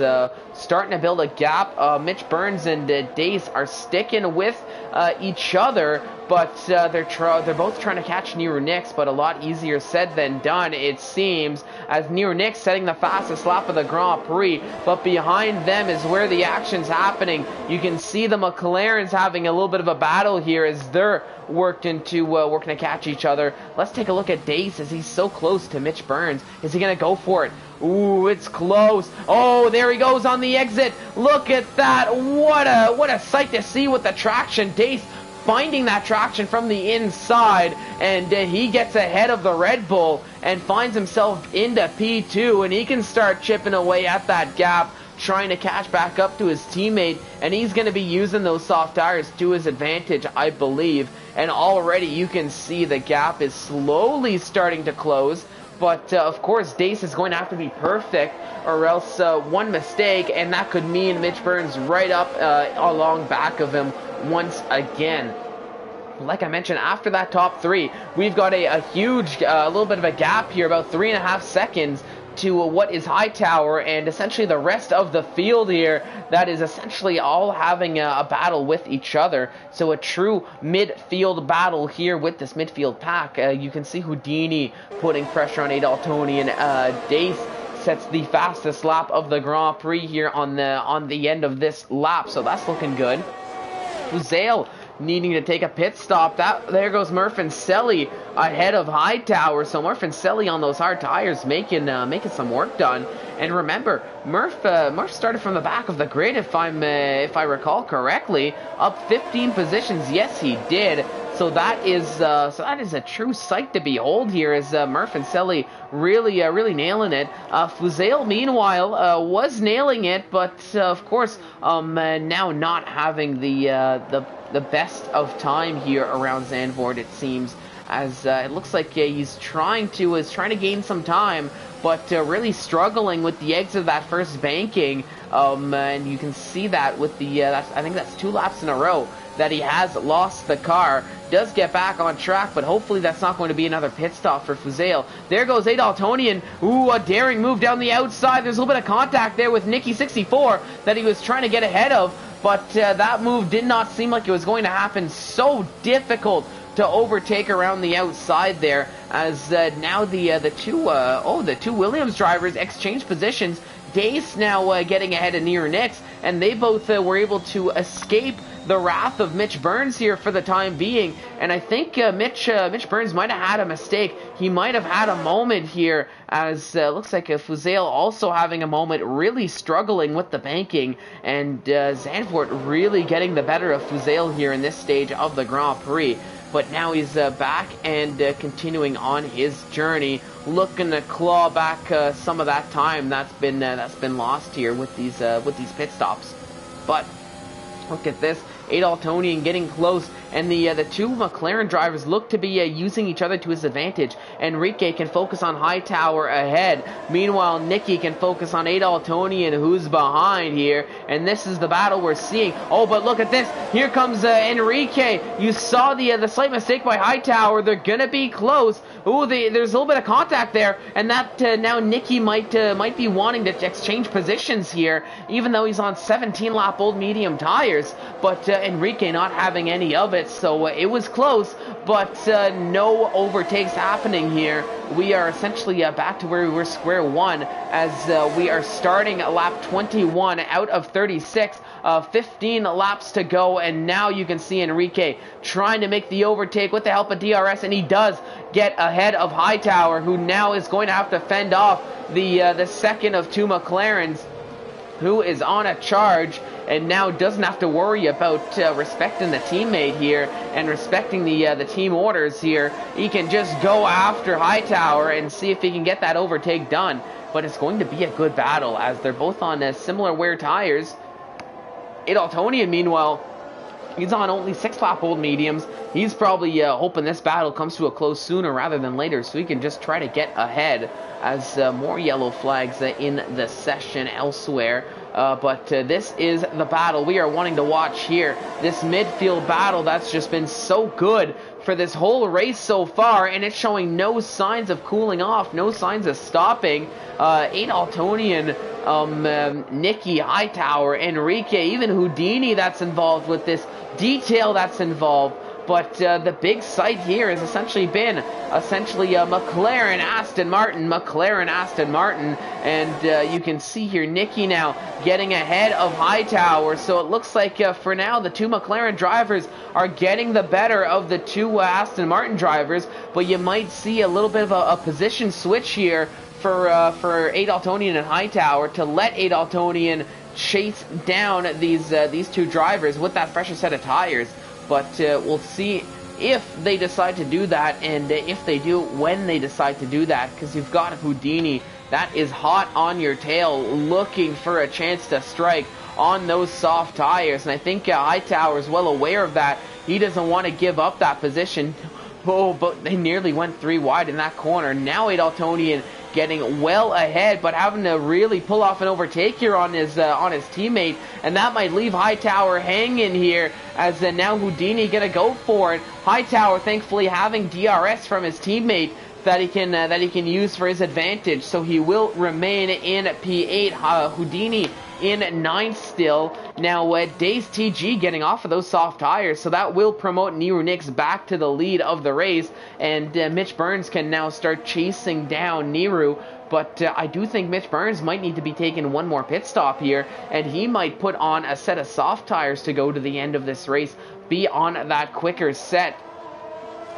starting to build a gap. Mitch Burns and Dace are sticking with each other, but they're both trying to catch Niru Nix, but a lot easier said than done, it seems, as Niru Nix setting the fastest lap of the Grand Prix, but behind them is where the action's happening. You can see the McLarens having a little bit of a battle here as they're working to catch each other. Let's take a look at Dace as he's so close to Mitch Burns. Is he gonna go for it? Ooh, it's close. Oh, there he goes on the exit. Look at that. What a sight to see with the traction. Dace finding that traction from the inside, and he gets ahead of the Red Bull and finds himself into P2, and he can start chipping away at that gap, trying to catch back up to his teammate, and he's going to be using those soft tires to his advantage, I believe. And already you can see the gap is slowly starting to close. But, of course, Dace is going to have to be perfect, or else one mistake, and that could mean Mitch Burns right up along back of him once again. Like I mentioned, after that top 3, we've got a huge, little bit of a gap here, about 3.5 seconds to what is Hightower and essentially the rest of the field here that is essentially all having a battle with each other. So a true midfield battle here with this midfield pack. You can see Houdini putting pressure on Adaltoni, and Dace sets the fastest lap of the Grand Prix here on the end of this lap, so that's looking good. Fuzel needing to take a pit stop. There goes Murph and Selly ahead of Hightower. So Murph and Selly on those hard tires making some work done. And remember, Murph started from the back of the grid, if I recall correctly, up 15 positions. Yes, he did. So that is a true sight to behold here, as Murph and Selly really nailing it. Fuzel, meanwhile, was nailing it, but of course, now not having the best of time here around Zandvoort, it seems, as it looks like he's trying to gain some time, but really struggling with the exit of that first banking, and you can see that with I think that's 2 laps in a row that he has lost the car. Does get back on track, but hopefully that's not going to be another pit stop for Fuzel. There goes Adaltonian. Ooh, a daring move down the outside. There's a little bit of contact there with Nicky64 that he was trying to get ahead of, but that move did not seem like it was going to happen. So difficult to overtake around the outside there, as now the two Williams drivers exchange positions. Dace now getting ahead of Niru Nix, and they both were able to escape the wrath of Mitch Burns here for the time being. And I think Mitch Burns might have had a mistake. He might have had a moment here, as looks like Fuzel also having a moment, really struggling with the banking, and Zandvoort really getting the better of Fuzel here in this stage of the Grand Prix. But now he's back and continuing on his journey, looking to claw back some of that time that's been lost here with these pit stops. But look at this, Adaltonian getting close, and the two McLaren drivers look to be using each other to his advantage. Enrique can focus on Hightower ahead. Meanwhile, Nicky can focus on Adaltonian, who's behind here, and this is the battle we're seeing. Oh, but look at this. Here comes Enrique. You saw the slight mistake by Hightower. They're gonna be close. Ooh, there's a little bit of contact there, and that now Nicky might be wanting to exchange positions here, even though he's on 17-lap old medium tires. But Enrique not having any of it, so it was close, but no overtakes happening here. We are essentially back to where we were square one, as we are starting lap 21 out of 36. 15 laps to go, and now you can see Enrique trying to make the overtake with the help of DRS, and he does get ahead of Hightower, who now is going to have to fend off the second of two McLarens, who is on a charge and now doesn't have to worry about respecting the teammate here and respecting the team orders here. He can just go after Hightower and see if he can get that overtake done. But it's going to be a good battle, as they're both on similar wear tires. Adaltonian, meanwhile, he's on only 6-lap old mediums. He's probably hoping this battle comes to a close sooner rather than later, so he can just try to get ahead, as more yellow flags in the session elsewhere. But this is the battle we are wanting to watch here. This midfield battle that's just been so good for this whole race so far, and it's showing no signs of cooling off, no signs of stopping. Adaltonian, Nicky, Hightower, Enrique, even Houdini that's involved with this, detail that's involved. But the big sight here has essentially been McLaren, Aston Martin, and you can see here Nicky now getting ahead of Hightower. So it looks like for now the two McLaren drivers are getting the better of the two Aston Martin drivers, but you might see a little bit of a position switch here for Adaltonian and Hightower to let Adaltonian chase down these two drivers with that fresher set of tires. But we'll see if they decide to do that, and if they do, when they decide to do that, because you've got Houdini that is hot on your tail, looking for a chance to strike on those soft tires. And I think Hightower is well aware of that. He doesn't want to give up that position. Oh, but they nearly went 3 wide in that corner. Now Adaltonian getting well ahead, but having to really pull off an overtake here on his teammate, and that might leave Hightower hanging here, as now Houdini gonna go for it. Hightower thankfully having DRS from his teammate that he can use for his advantage, so he will remain in P8. Houdini in 9th still. Now Days TG getting off of those soft tires, so that will promote Niru Nix back to the lead of the race, and Mitch Burns can now start chasing down Niru. But I do think Mitch Burns might need to be taking one more pit stop here, and he might put on a set of soft tires to go to the end of this race, be on that quicker set.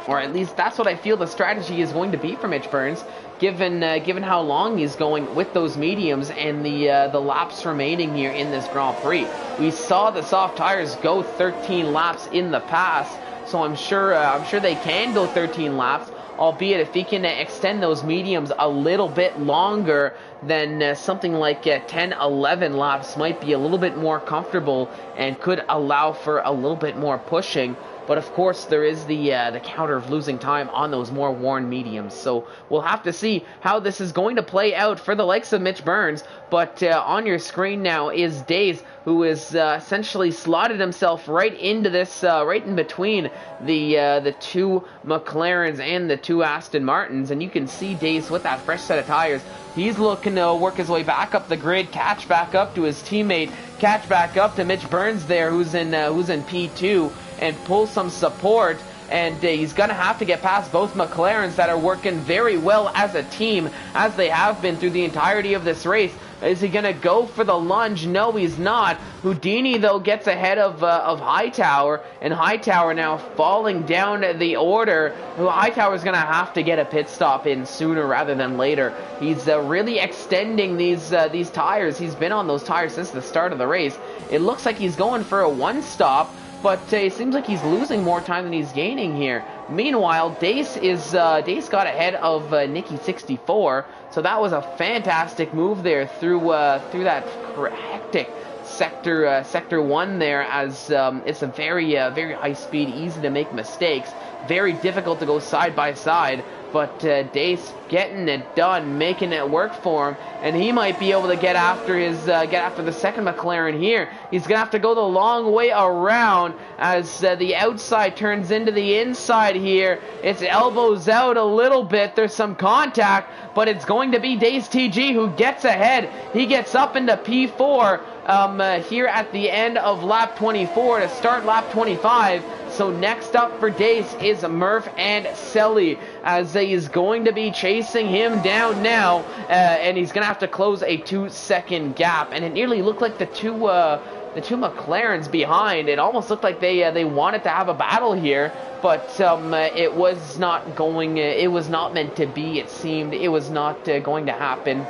Or at least that's what I feel the strategy is going to be for Mitch Burns, given how long he's going with those mediums and the laps remaining here in this Grand Prix. We saw the soft tires go 13 laps in the past, so I'm sure they can go 13 laps. Albeit if he can extend those mediums a little bit longer, then something like 10, 11 laps might be a little bit more comfortable and could allow for a little bit more pushing. But of course, there is the counter of losing time on those more worn mediums. So we'll have to see how this is going to play out for the likes of Mitch Burns. But on your screen now is Days, who is essentially slotted himself right into this, right in between the two McLarens and the two Aston Martins. And you can see Days with that fresh set of tires. He's looking to work his way back up the grid, catch back up to his teammate, catch back up to Mitch Burns there, who's in P2, and pull some support. And he's going to have to get past both McLarens that are working very well as a team, as they have been through the entirety of this race. Is he going to go for the lunge? No, he's not. Houdini, though, gets ahead of Hightower, and Hightower now falling down the order. Hightower's going to have to get a pit stop in sooner rather than later. He's really extending these tires. He's been on those tires since the start of the race. It looks like he's going for a one-stop, but it seems like he's losing more time than he's gaining here. Meanwhile, Dace got ahead of Nicky 64, so that was a fantastic move there through that hectic sector 1 there, as it's a very high speed, easy to make mistakes, very difficult to go side by side. But Dace getting it done, making it work for him, and he might be able to get after the second McLaren here. He's gonna have to go the long way around as the outside turns into the inside here. It's elbows out a little bit. There's some contact, but it's going to be Dace TG who gets ahead. He gets up into P4 here at the end of lap 24 to start lap 25. So next up for Dace is Murph and Selly, as he's going to be chasing him down now, and he's going to have to close a 2-second gap. And it nearly looked like the two McLarens behind. It almost looked like they wanted to have a battle here, but it was not going. It was not meant to be. It seemed it was not going to happen,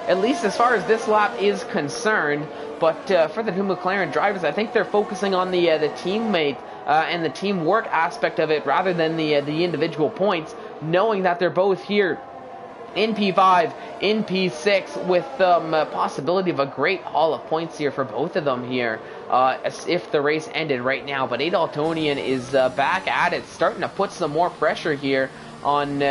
at least as far as this lap is concerned. But for the two McLaren drivers, I think they're focusing on the teammate and the teamwork aspect of it rather than the individual points, knowing that they're both here in P5, in P6, with a possibility of a great haul of points here for both of them here, as if the race ended right now. But Adaltonian is back at it, starting to put some more pressure here on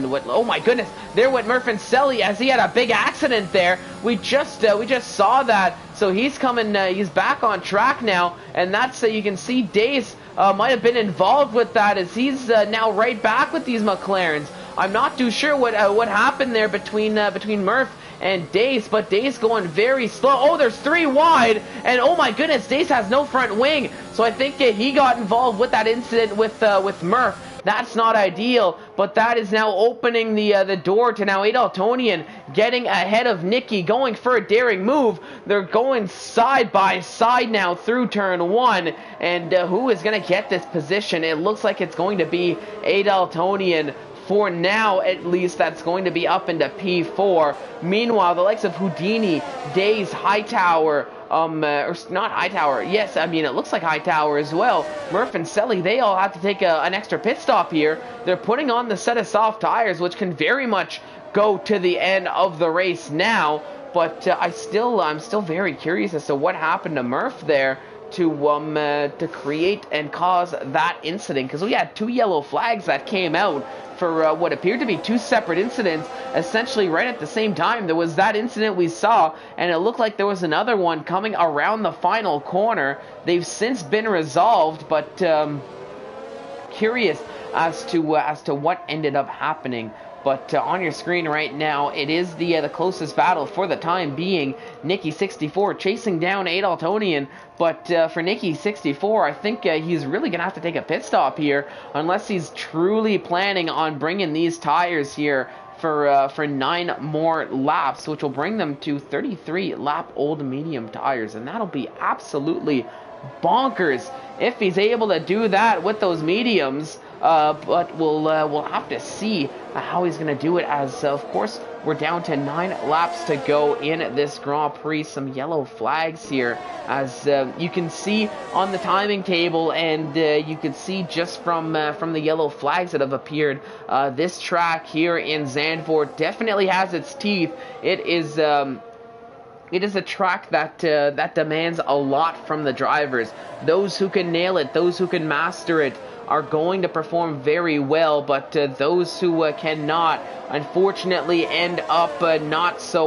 what, oh my goodness, there went Murph and Selly as he had a big accident there. We just saw that. So he's coming, he's back on track now, and that's, you can see Dace might have been involved with that, as he's now right back with these McLarens. I'm not too sure what happened there between Murph and Dace, but Dace going very slow. Oh, there's 3 wide, and oh my goodness, Dace has no front wing. So I think he got involved with that incident with Murph. That's not ideal, but that is now opening the door to now Adaltonian getting ahead of Nicky, going for a daring move. They're going side by side now through turn 1, and who is going to get this position? It looks like it's going to be Adaltonian. For now, at least, that's going to be up into P4. Meanwhile, the likes of Houdini, Daze, Hightower, or not Hightower, yes, I mean, it looks like Hightower as well. Murph and Selly, they all have to take an extra pit stop here. They're putting on the set of soft tires, which can very much go to the end of the race now. But I'm still very curious as to what happened to Murph there to create and cause that incident, because we had 2 yellow flags that came out for what appeared to be 2 separate incidents, essentially right at the same time. There was that incident we saw, and it looked like there was another one coming around the final corner. They've since been resolved, but curious as to what ended up happening. But on your screen right now, it is the closest battle for the time being. Nicky64 chasing down Adaltonian. But for Nicky64, I think he's really going to have to take a pit stop here, unless he's truly planning on bringing these tires here for 9 more laps, which will bring them to 33 lap old medium tires. And that'll be absolutely bonkers if he's able to do that with those mediums. But we'll have to see how he's going to do it, as of course we're down to 9 laps to go in this Grand Prix. Some yellow flags here, as you can see on the timing table, and you can see just from the yellow flags that have appeared, this track here in Zandvoort definitely has its teeth. It is a track that demands a lot from the drivers. Those who can nail it, those who can master it, are going to perform very well, but those who cannot, unfortunately, end up not so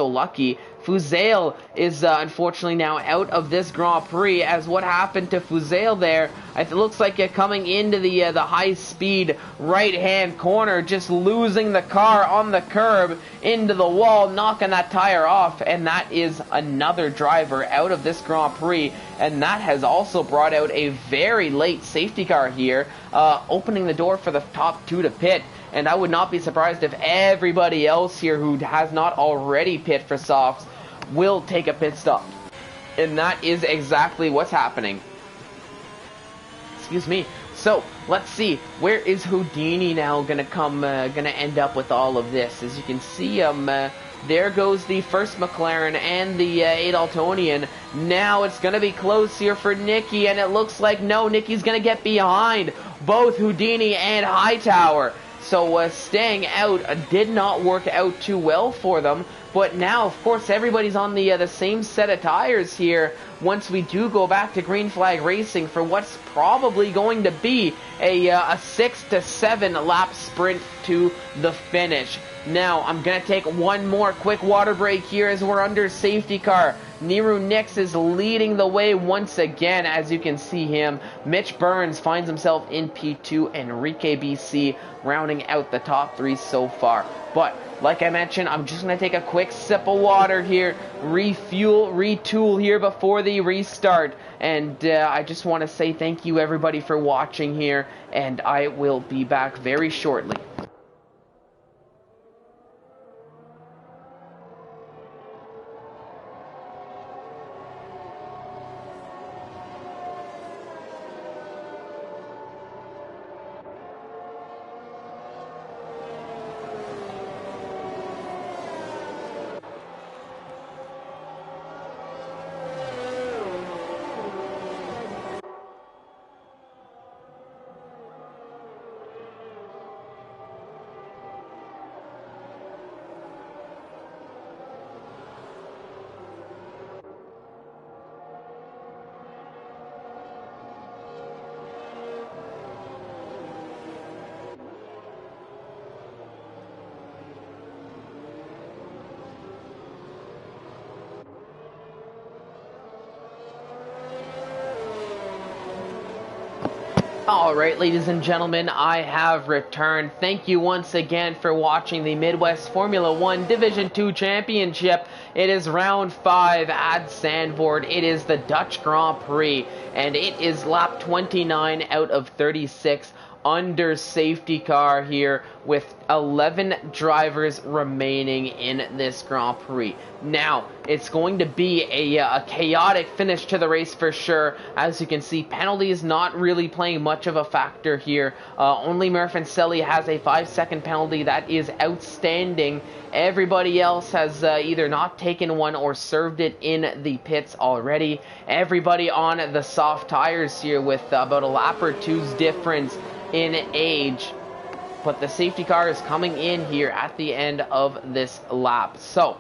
lucky. Fuzail is unfortunately now out of this Grand Prix, as what happened to Fuzail there, it looks like coming into the high-speed right-hand corner, just losing the car on the curb into the wall, knocking that tire off, and that is another driver out of this Grand Prix, and that has also brought out a very late safety car here, opening the door for the top 2 to pit. And I would not be surprised if everybody else here who has not already pit for softs will take a pit stop. And that is exactly what's happening. Excuse me. So, let's see. Where is Houdini now gonna end up with all of this? As you can see, there goes the first McLaren and the Adaltonian. Now it's going to be close here for Nicky, and it looks like, no, Nicky's going to get behind both Houdini and Hightower. So staying out did not work out too well for them. But now, of course, everybody's on the same set of tires here once we do go back to green flag racing for what's probably going to be a 6 to 7 lap sprint to the finish. Now, I'm going to take one more quick water break here as we're under safety car. Niru Nix is leading the way once again, as you can see him. Mitch Burns finds himself in P2, and Enrique BC rounding out the top 3 so far. But, like I mentioned, I'm just going to take a quick sip of water here, refuel, retool here before the restart. And I just want to say thank you everybody for watching here, and I will be back very shortly. Alright, ladies and gentlemen, I have returned. Thank you once again for watching the Midwest Formula 1 Division 2 Championship. It is round 5 at Zandvoort. It is the Dutch Grand Prix, and it is lap 29 out of 36 under safety car here with 11 drivers remaining in this Grand Prix. Now, it's going to be a chaotic finish to the race for sure. As you can see, penalties not really playing much of a factor here. Only Murphy has a 5-second penalty. That is outstanding. Everybody else has either not taken one or served it in the pits already. Everybody on the soft tires here with about a lap or two's difference in age. But the safety car is coming in here at the end of this lap. So,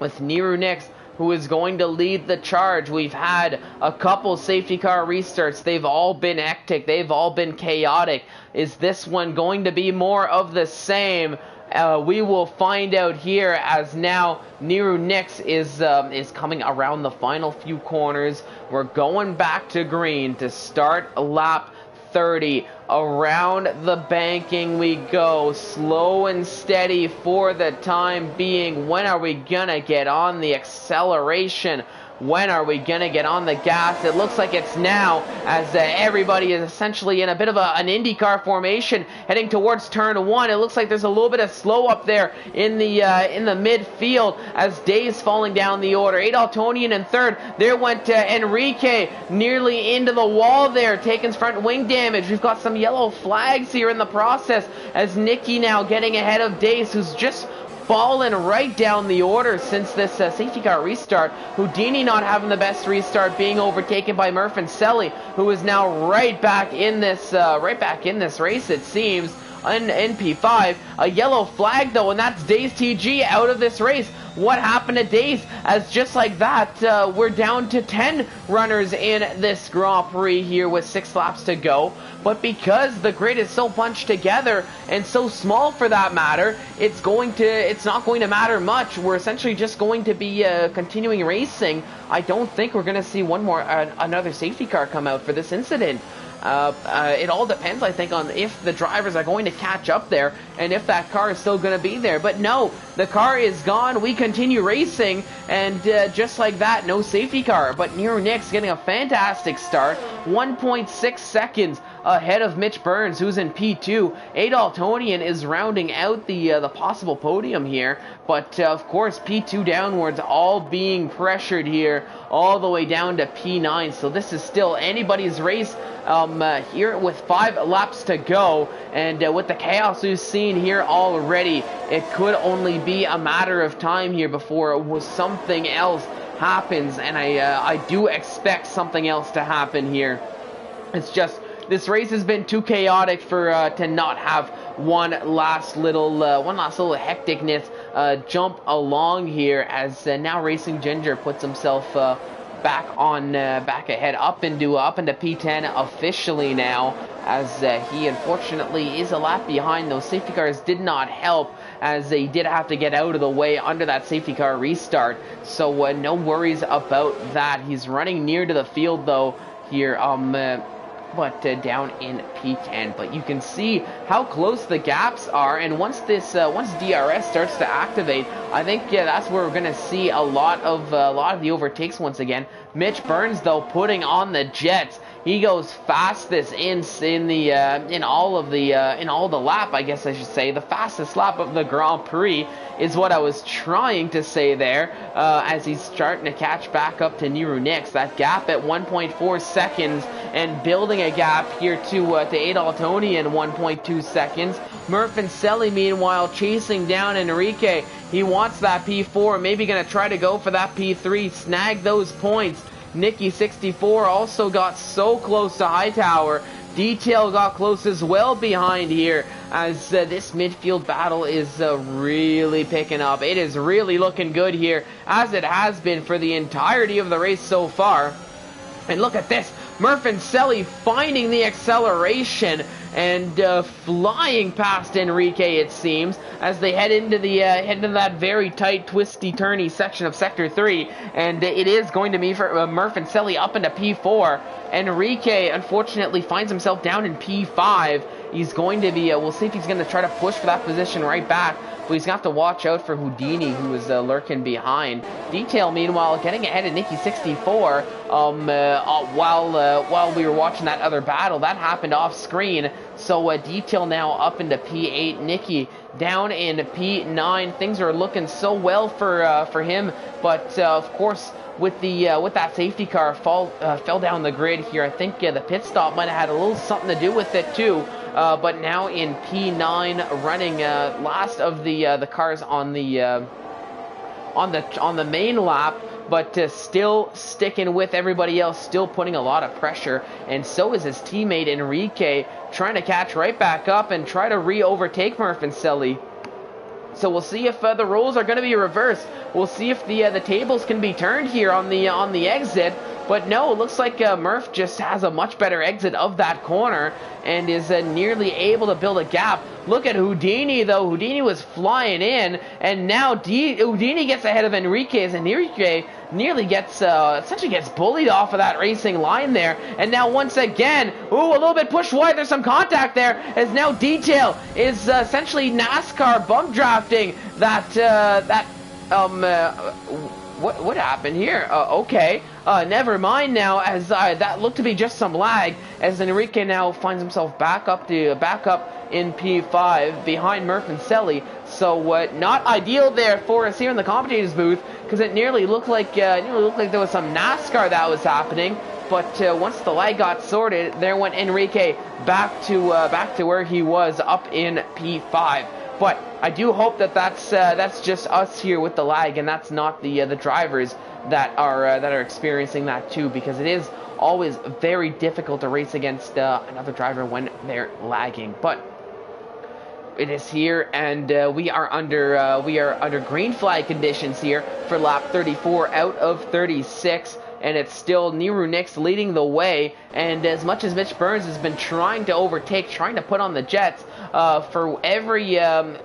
with Niru Nix, who is going to lead the charge, we've had a couple safety car restarts. They've all been hectic. They've all been chaotic. Is this one going to be more of the same? We will find out here, as now Niru Nix is coming around the final few corners. We're going back to green to start lap 30. Around the banking we go, slow and steady for the time being. When are we gonna get on the acceleration? When are we gonna get on the gas? It looks like it's now, as everybody is essentially in a bit of an IndyCar formation heading towards turn 1. It looks like there's a little bit of slow up there in the midfield as Day's falling down the order. Adolf Tonian in third. There went Enrique nearly into the wall there, taking front wing damage. We've got some yellow flags here in the process as Nicky now getting ahead of Days, who's just fallen right down the order since this safety car restart. Houdini not having the best restart, being overtaken by Murphy, who is now right back in this race, it seems. In P5, a yellow flag though, and that's Days TG out of this race. What happened to Days? As just like that, we're down to 10 runners in this Grand Prix here with 6 laps to go. But because the grid is so bunched together and so small for that matter, it's not going to matter much. We're essentially just going to be continuing racing. I don't think we're going to see another safety car come out for this incident. It all depends, I think, on if the drivers are going to catch up there and if that car is still going to be there. But no, the car is gone. We continue racing, and just like that, no safety car. But Niru Nix getting a fantastic start, 1.6 seconds ahead of Mitch Burns, who's in P2. Adolf Tonian is rounding out the possible podium here, but of course P2 downwards, all being pressured here all the way down to P9. So this is still anybody's race here with 5 laps to go, and with the chaos we've seen here already, it could only be a matter of time here before something else happens, and I do expect something else to happen here. It's just This race has been too chaotic for to not have one last little hecticness jump along here, as now Racing Ginger puts himself back ahead, up into P10 officially now, as he unfortunately is a lap behind. Those safety cars did not help, as they did have to get out of the way under that safety car restart, so no worries about that. He's running near to the field though here, but down in P10. But you can see how close the gaps are, and once DRS starts to activate, I think that's where we're gonna see a lot of the overtakes once again. Mitch Burns though putting on the jets. He goes fastest in all the lap, I guess I should say. The fastest lap of the Grand Prix is what I was trying to say there, as he's starting to catch back up to Niru Nix. That gap at 1.4 seconds, and building a gap here to Adol Tony in 1.2 seconds. Murph and Selly, meanwhile, chasing down Enrique. He wants that P4, maybe going to try to go for that P3, snag those points. Nicky 64 also got so close to Hightower. Detail got close as well behind here, as this midfield battle is really picking up. It is really looking good here, as it has been for the entirety of the race so far. And look at this, Murph and Selly finding the acceleration and flying past Enrique, it seems, as they head into that very tight, twisty, turny section of Sector 3, and it is going to be for Murph and Selly up into P4. Enrique, unfortunately, finds himself down in P5. He's going to be, we'll see if he's going to try to push for that position right back, but he's going to have to watch out for Houdini, who is lurking behind. Detail, meanwhile, getting ahead of Nicky 64, while we were watching that other battle. That happened off screen, so Detail now up into P8, Nicky down in P9. Things are looking so well for him, but of course, with that safety car fell down the grid here, I think the pit stop might have had a little something to do with it too. But now in P9, running last of the cars on the main lap, but still sticking with everybody else, still putting a lot of pressure, and so is his teammate Enrique, trying to catch right back up and try to re-overtake Murph and Selly. So we'll see if the roles are going to be reversed. We'll see if the tables can be turned here on the exit. But no, it looks like Murph just has a much better exit of that corner and is nearly able to build a gap. Look at Houdini, though. Houdini was flying in, and now Houdini gets ahead of Enrique, as Enrique nearly essentially gets bullied off of that racing line there. And now once again, a little bit pushed wide. There's some contact there, as now Detail is essentially NASCAR bump drafting what happened here? Okay. Never mind now, as that looked to be just some lag, as Enrique now finds himself back up in P5 behind Murph and Selly. So not ideal there for us here in the commentators booth, because it nearly looked like there was some NASCAR that was happening. But once the lag got sorted, there went Enrique back to where he was, up in P5. But I do hope that that's just us here with the lag, and that's not the drivers that are experiencing that too, because it is always very difficult to race against another driver when they're lagging. But it is here, and we are under green flag conditions here for lap 34 out of 36. And it's still Niru Nix leading the way, and as much as Mitch Burns has been trying to overtake, trying to put on the jets, for everything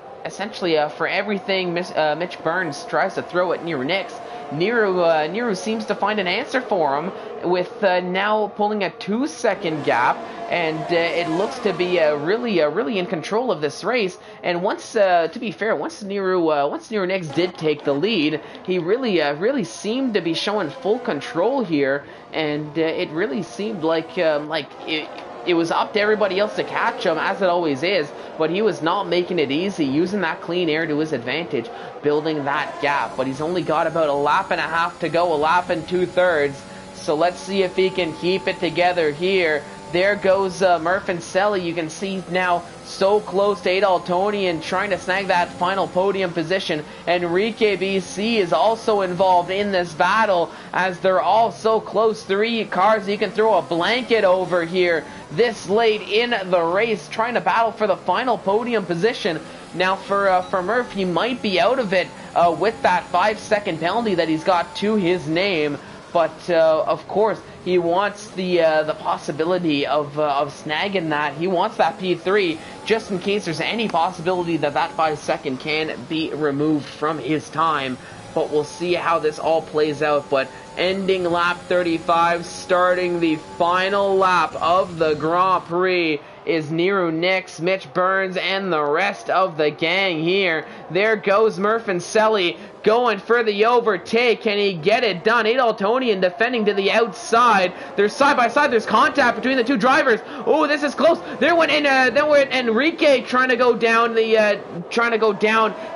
Mitch Burns tries to throw at Niru Nix, Niru seems to find an answer for him, with now pulling a 2-second gap, and it looks to be really in control of this race. And once Niru Nix did take the lead, he really seemed to be showing full control here, and it really seemed like it was up to everybody else to catch him, as it always is, but he was not making it easy, using that clean air to his advantage, building that gap. But he's only got about a lap and a half to go, a lap and 2/3. So let's see if he can keep it together here, There goes Murph and Selly. You can see now so close to Adaltonian trying to snag that final podium position. Enrique BC is also involved in this battle as they're all so close. 3 cars you can throw a blanket over here this late in the race, trying to battle for the final podium position. Now for Murph, he might be out of it with that 5-second penalty that he's got to his name. But of course, he wants the possibility of snagging that. He wants that P3 just in case there's any possibility that that 5-second can be removed from his time. But we'll see how this all plays out. But ending lap 35, starting the final lap of the Grand Prix, is Nero Nix, Mitch Burns, and the rest of the gang here. There goes Murph and Selly going for the overtake. Can he get it done? Adaltonian defending to the outside. They're side by side. There's contact between the two drivers. Oh, this is close. There went Enrique trying to go down,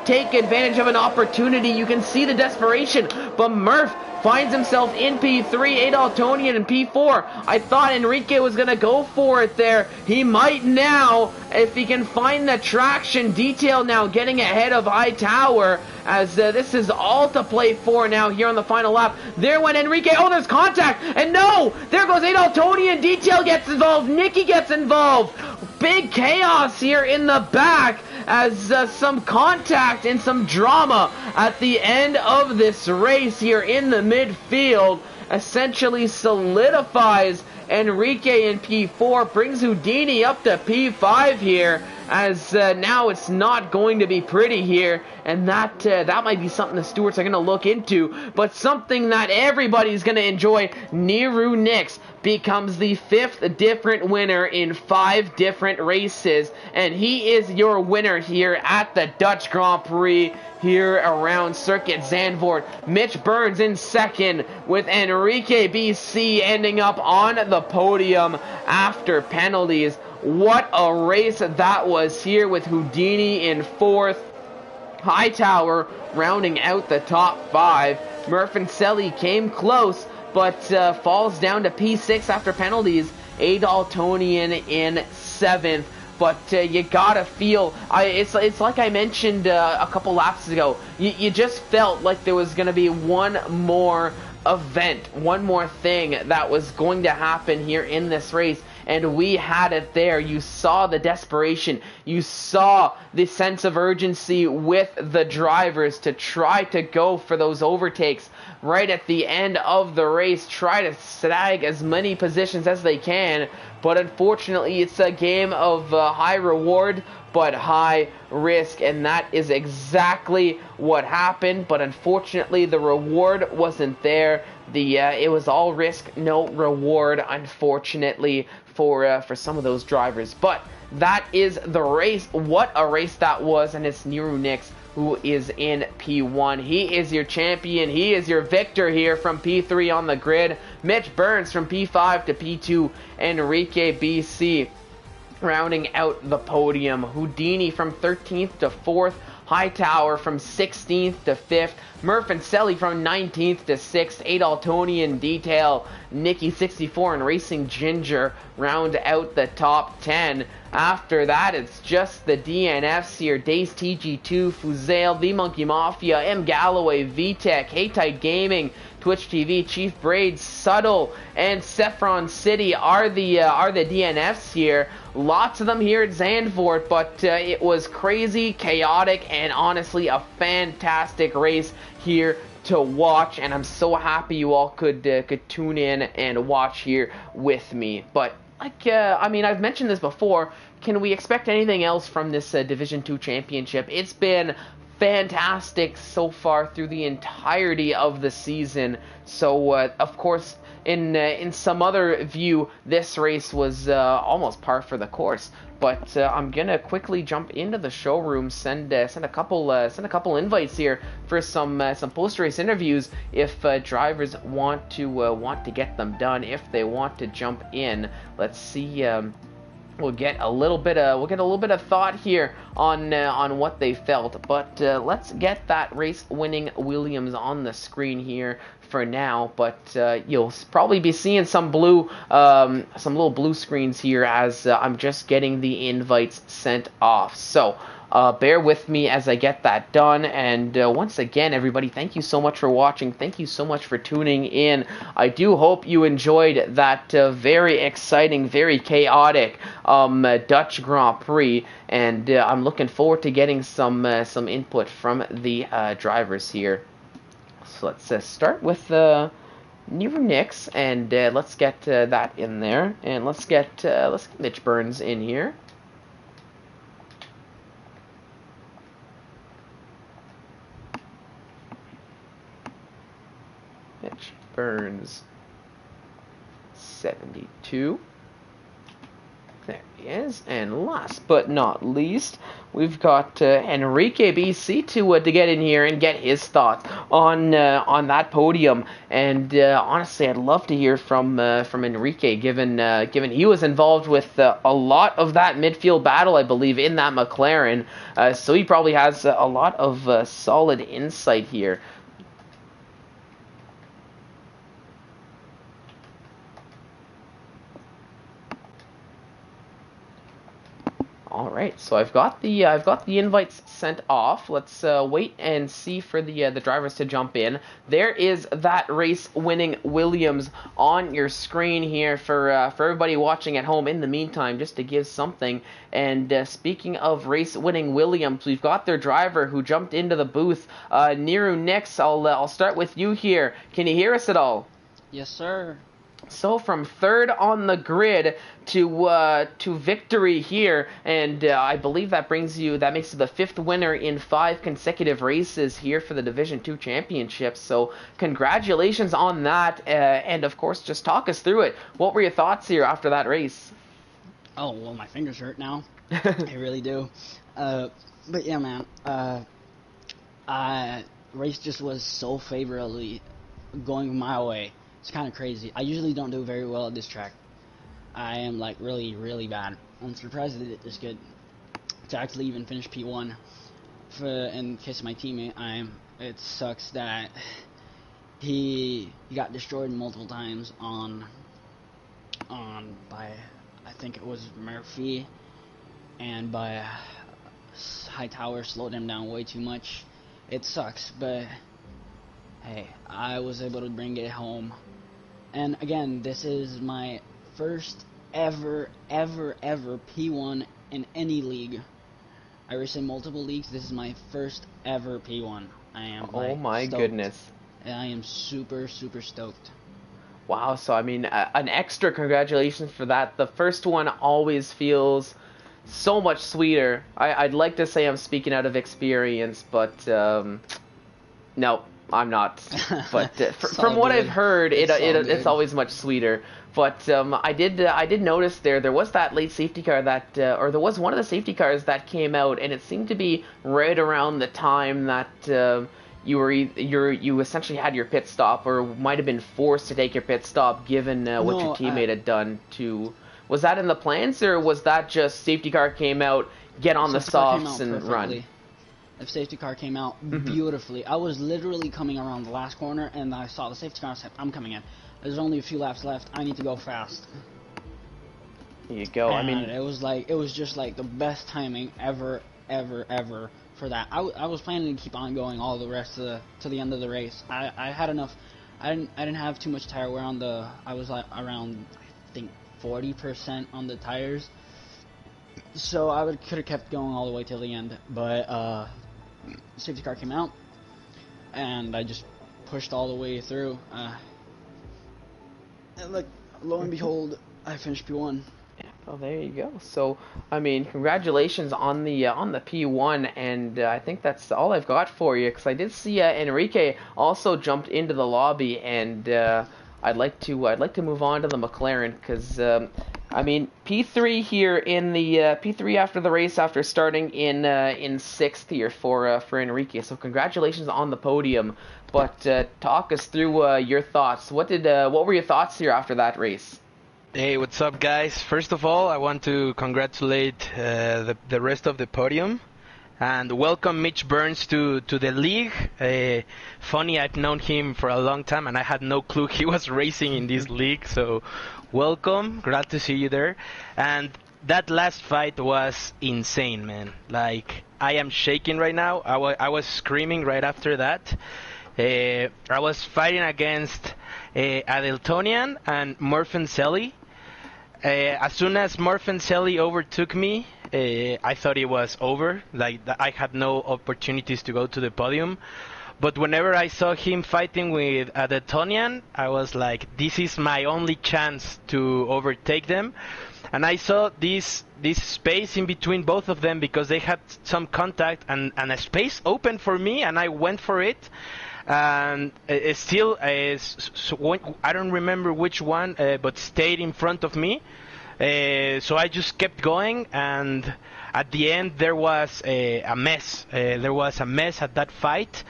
take advantage of an opportunity. You can see the desperation, but Murph finds himself in P3, Adaltonian in P4. I thought Enrique was going to go for it there. He might now, if he can find the traction. Detail now getting ahead of Hightower, as this is all to play for now here on the final lap. There went Enrique. Oh, there's contact. And no, there goes Adaltonian. Detail gets involved. Nicky gets involved. Big chaos here in the back, as some contact and some drama at the end of this race here in the midfield essentially solidifies Enrique in P4, brings Houdini up to P5 here, as now it's not going to be pretty here, and that might be something the stewards are going to look into, but something that everybody's going to enjoy. Nero Nix becomes the 5th different winner in 5 different races, and he is your winner here at the Dutch Grand Prix here around Circuit Zandvoort. Mitch Burns in second, with Enrique BC ending up on the podium after penalties. What a race that was here, with Houdini in 4th. Hightower rounding out the top 5. Murph and Selly came close, but falls down to P6 after penalties. Adaltonian in 7th. But you gotta feel, it's like I mentioned a couple laps ago, you just felt like there was gonna be one more event, one more thing that was going to happen here in this race, and we had it there. You saw the desperation, you saw the sense of urgency with the drivers to try to go for those overtakes right at the end of the race, try to snag as many positions as they can. But unfortunately, it's a game of high reward but high risk, and that is exactly what happened. But unfortunately, the reward wasn't there. It was all risk, no reward, unfortunately, for some of those drivers. But that is the race. What a race that was, and it's Nero Nix who is in P1. He is your champion. He is your victor here from P3 on the grid. Mitch Burns from P5 to P2. Enrique BC rounding out the podium. Houdini from 13th to 4th. Hightower from 16th to 5th. Murph and Selly from 19th to 6th. Adaltonian Detail, Nicky 64, and Racing Ginger round out the top 10. After that, it's just the DNFs here. Days TG2, Fuzail, The Monkey Mafia, M. Galloway, VTech, Haytide Gaming, Twitch TV, Chief Braid, Subtle, and Saffron City are the DNFs here. Lots of them here at Zandvoort, but it was crazy, chaotic, and honestly a fantastic race here to watch, and I'm so happy you all could tune in and watch here with me. But I mean, I've mentioned this before. Can we expect anything else from this Division 2 championship? It's been fantastic so far through the entirety of the season. So, of course, in some other view, this race was almost par for the course. But I'm gonna quickly jump into the showroom, send a couple invites here for some post-race interviews if drivers want to get them done, if they want to jump in. Let's see. We'll get a little bit of thought here on what they felt, but let's get that race-winning Williams on the screen here for now, but you'll probably be seeing some little blue screens here as I'm just getting the invites sent off. So bear with me as I get that done. And once again, everybody, thank you so much for watching. Thank you so much for tuning in. I do hope you enjoyed that very exciting, very chaotic Dutch Grand Prix. And I'm looking forward to getting some input from the drivers here. So let's start with Near Nix, and let's get that in there. And let's get Mitch Burns in here. Mitch Burns, 72. There he is. And last but not least, we've got Enrique BC to get in here and get his thoughts on that podium. And honestly, I'd love to hear from Enrique, given he was involved with a lot of that midfield battle, I believe, in that McLaren. So he probably has a lot of solid insight here. All right, so I've got the invites sent off. Let's wait and see for the drivers to jump in. There is that race-winning Williams on your screen here for everybody watching at home. In the meantime, just to give something. And speaking of race-winning Williams, we've got their driver who jumped into the booth. Niru Nix, I'll start with you here. Can you hear us at all? Yes, sir. So from third on the grid to victory here, and I believe that makes you the fifth winner in 5 consecutive races here for the Division 2 Championship. So congratulations on that, and of course, just talk us through it. What were your thoughts here after that race? Oh, well, my fingers hurt now. They really do. But yeah, man, race just was so favorably going my way. It's kind of crazy. I usually don't do very well at this track. I am like really, really bad. I'm surprised I did it this good. To actually even finish P1. In case of my teammate, it sucks that he got destroyed multiple times by I think it was Murphy, and by Hightower slowed him down way too much. It sucks, but hey, I was able to bring it home. And again, this is my first ever P1 in any league. I race in multiple leagues. This is my first ever P1. I am oh my stoked. Goodness. And I am super stoked. Wow, so I mean, an extra congratulations for that. The first one always feels so much sweeter. I'd like to say I'm speaking out of experience, but no. I'm not, but from what I've heard, it's always much sweeter. But I did notice there was that late safety car that, or there was one of the safety cars that came out, and it seemed to be right around the time that you essentially had your pit stop, or might have been forced to take your pit stop given what your teammate had done to. Was that in the plans, or was that just safety car came out, get on the softs and run? The safety car came out beautifully. I was literally coming around the last corner, and I saw the safety car. I said, I'm coming in. There's only a few laps left. I need to go fast. There you go. And I mean, it was just like the best timing ever for that. I was planning to keep on going all the rest to the end of the race. I had enough. I didn't have too much tire wear on the. I was like around, I think, 40% on the tires. So I could have kept going all the way till the end, but safety car came out, and I just pushed all the way through. And look, lo and behold, I finished P1. Yeah, well, there you go. So, I mean, congratulations on the P1, and I think that's all I've got for you. Because I did see Enrique also jumped into the lobby, and I'd like to move on to the McLaren because. I mean, P3 here in the P3 after the race, after starting in 6th here for Enrique. So congratulations on the podium. But talk us through your thoughts. What were your thoughts here after that race? Hey, what's up, guys? First of all, I want to congratulate the rest of the podium. And welcome Mitch Burns to the league. Funny, I've known him for a long time, and I had no clue he was racing in this league. So, welcome. Glad to see you there. And that last fight was insane, man. Like, I am shaking right now. I was screaming right after that. I was fighting against Adeltonian and Murphenselli. As soon as Murphenselli overtook me, I thought it was over. Like, I had no opportunities to go to the podium. But whenever I saw him fighting with Adeltonian, I was like, this is my only chance to overtake them. And I saw this space in between both of them because they had some contact, and a space opened for me, and I went for it. And still, I don't remember which one, but stayed in front of me. So I just kept going, and at the end there was a mess. There was a mess at that fight.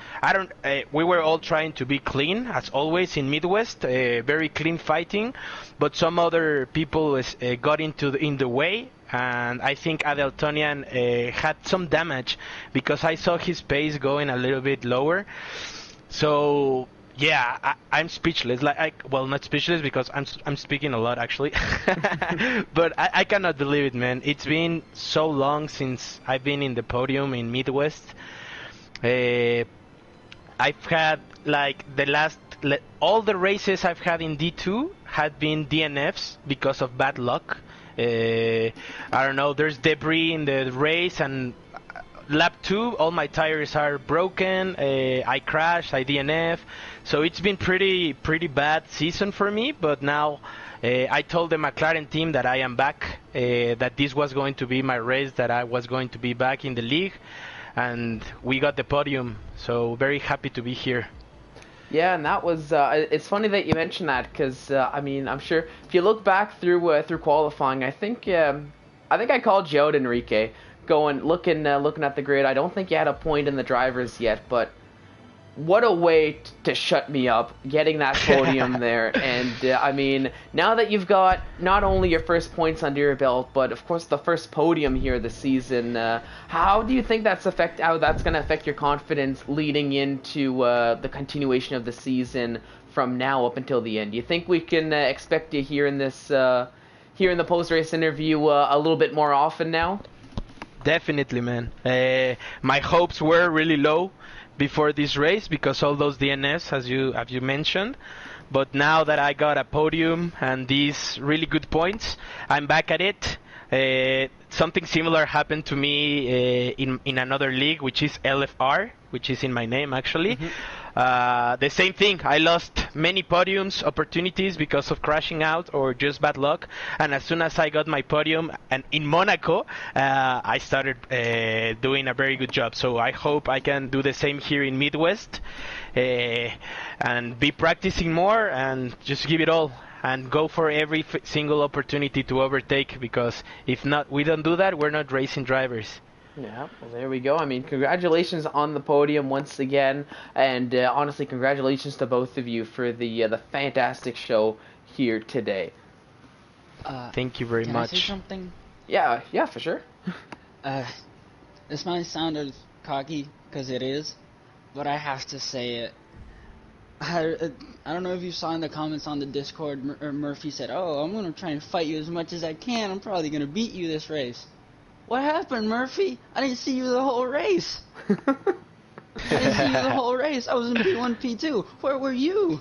We were all trying to be clean, as always in Midwest, very clean fighting, but some other people got in the way. And I think Adeltonian had some damage because I saw his pace going a little bit lower. So yeah, I'm speechless. Well, not speechless because I'm speaking a lot actually, but I cannot believe it, man. It's been so long since I've been in the podium in Midwest. I've had like all the races I've had in D2 had been DNFs because of bad luck. I don't know. There's debris in the race, and lap 2, all my tires are broken. I crashed, I DNF. So it's been pretty bad season for me. But now I told the McLaren team that I am back, that this was going to be my race, that I was going to be back in the league. And we got the podium. So very happy to be here. Yeah, and that was. It's funny that you mentioned that because I mean, I'm sure if you look back through qualifying, I think I called you out, Enrique. Looking at the grid, I don't think you had a point in the drivers yet, but what a way to shut me up, getting that podium there. And I mean, now that you've got not only your first points under your belt, but of course the first podium here this season, how do you think how that's going to affect your confidence leading into the continuation of the season from now up until the end? Do you think we can expect you here in the post-race interview a little bit more often now? Definitely, man. My hopes were really low before this race because all those DNFs, as you mentioned. But now that I got a podium and these really good points, I'm back at it. Something similar happened to me in another league, which is LFR, which is in my name actually. The same thing. I lost many podiums opportunities because of crashing out or just bad luck. And as soon as I got my podium and in Monaco, I started doing a very good job. So I hope I can do the same here in Midwest and be practicing more and just give it all and go for every single opportunity to overtake, because if not, we don't do that, we're not racing drivers. Yeah, well, there we go. I mean, congratulations on the podium once again, and honestly, congratulations to both of you for the fantastic show here today. Thank you very much. Can I say something? Yeah, for sure. This might sound as cocky, because it is, but I have to say it. I don't know if you saw in the comments on the Discord, Murphy said, "Oh, I'm going to try and fight you as much as I can. I'm probably going to beat you this race." What happened, Murphy? I didn't see you the whole race. I was in P1, P2. Where were you?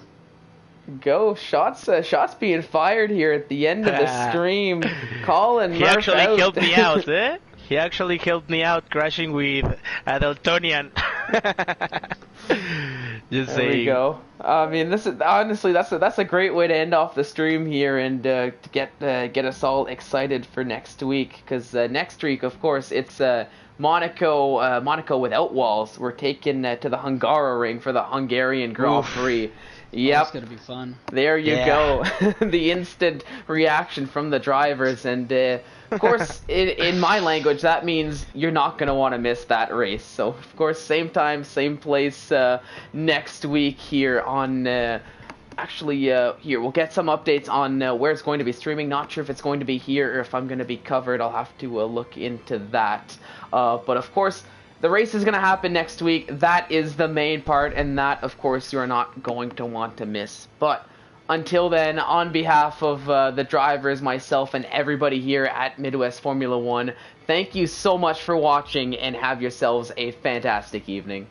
Go, shots being fired here at the end of the stream. Colin Murphy actually helped me out, eh? He actually helped me out crashing with Adeltonian. Just there we go. I mean, this is honestly that's a great way to end off the stream here and to get us all excited for next week, because next week, of course, it's Monaco without walls. We're taking to the Hungaroring for the Hungarian Grand Prix. Yep. That's gonna be fun. There you go. The instant reaction from the drivers, and of course, in my language, that means you're not going to want to miss that race. So, of course, same time, same place next week here on... here, we'll get some updates on where it's going to be streaming. Not sure if it's going to be here or if I'm going to be covered. I'll have to look into that. But, of course, the race is going to happen next week. That is the main part, and that, of course, you are not going to want to miss. But until then, on behalf of the drivers, myself, and everybody here at Midwest Formula One, thank you so much for watching, and have yourselves a fantastic evening.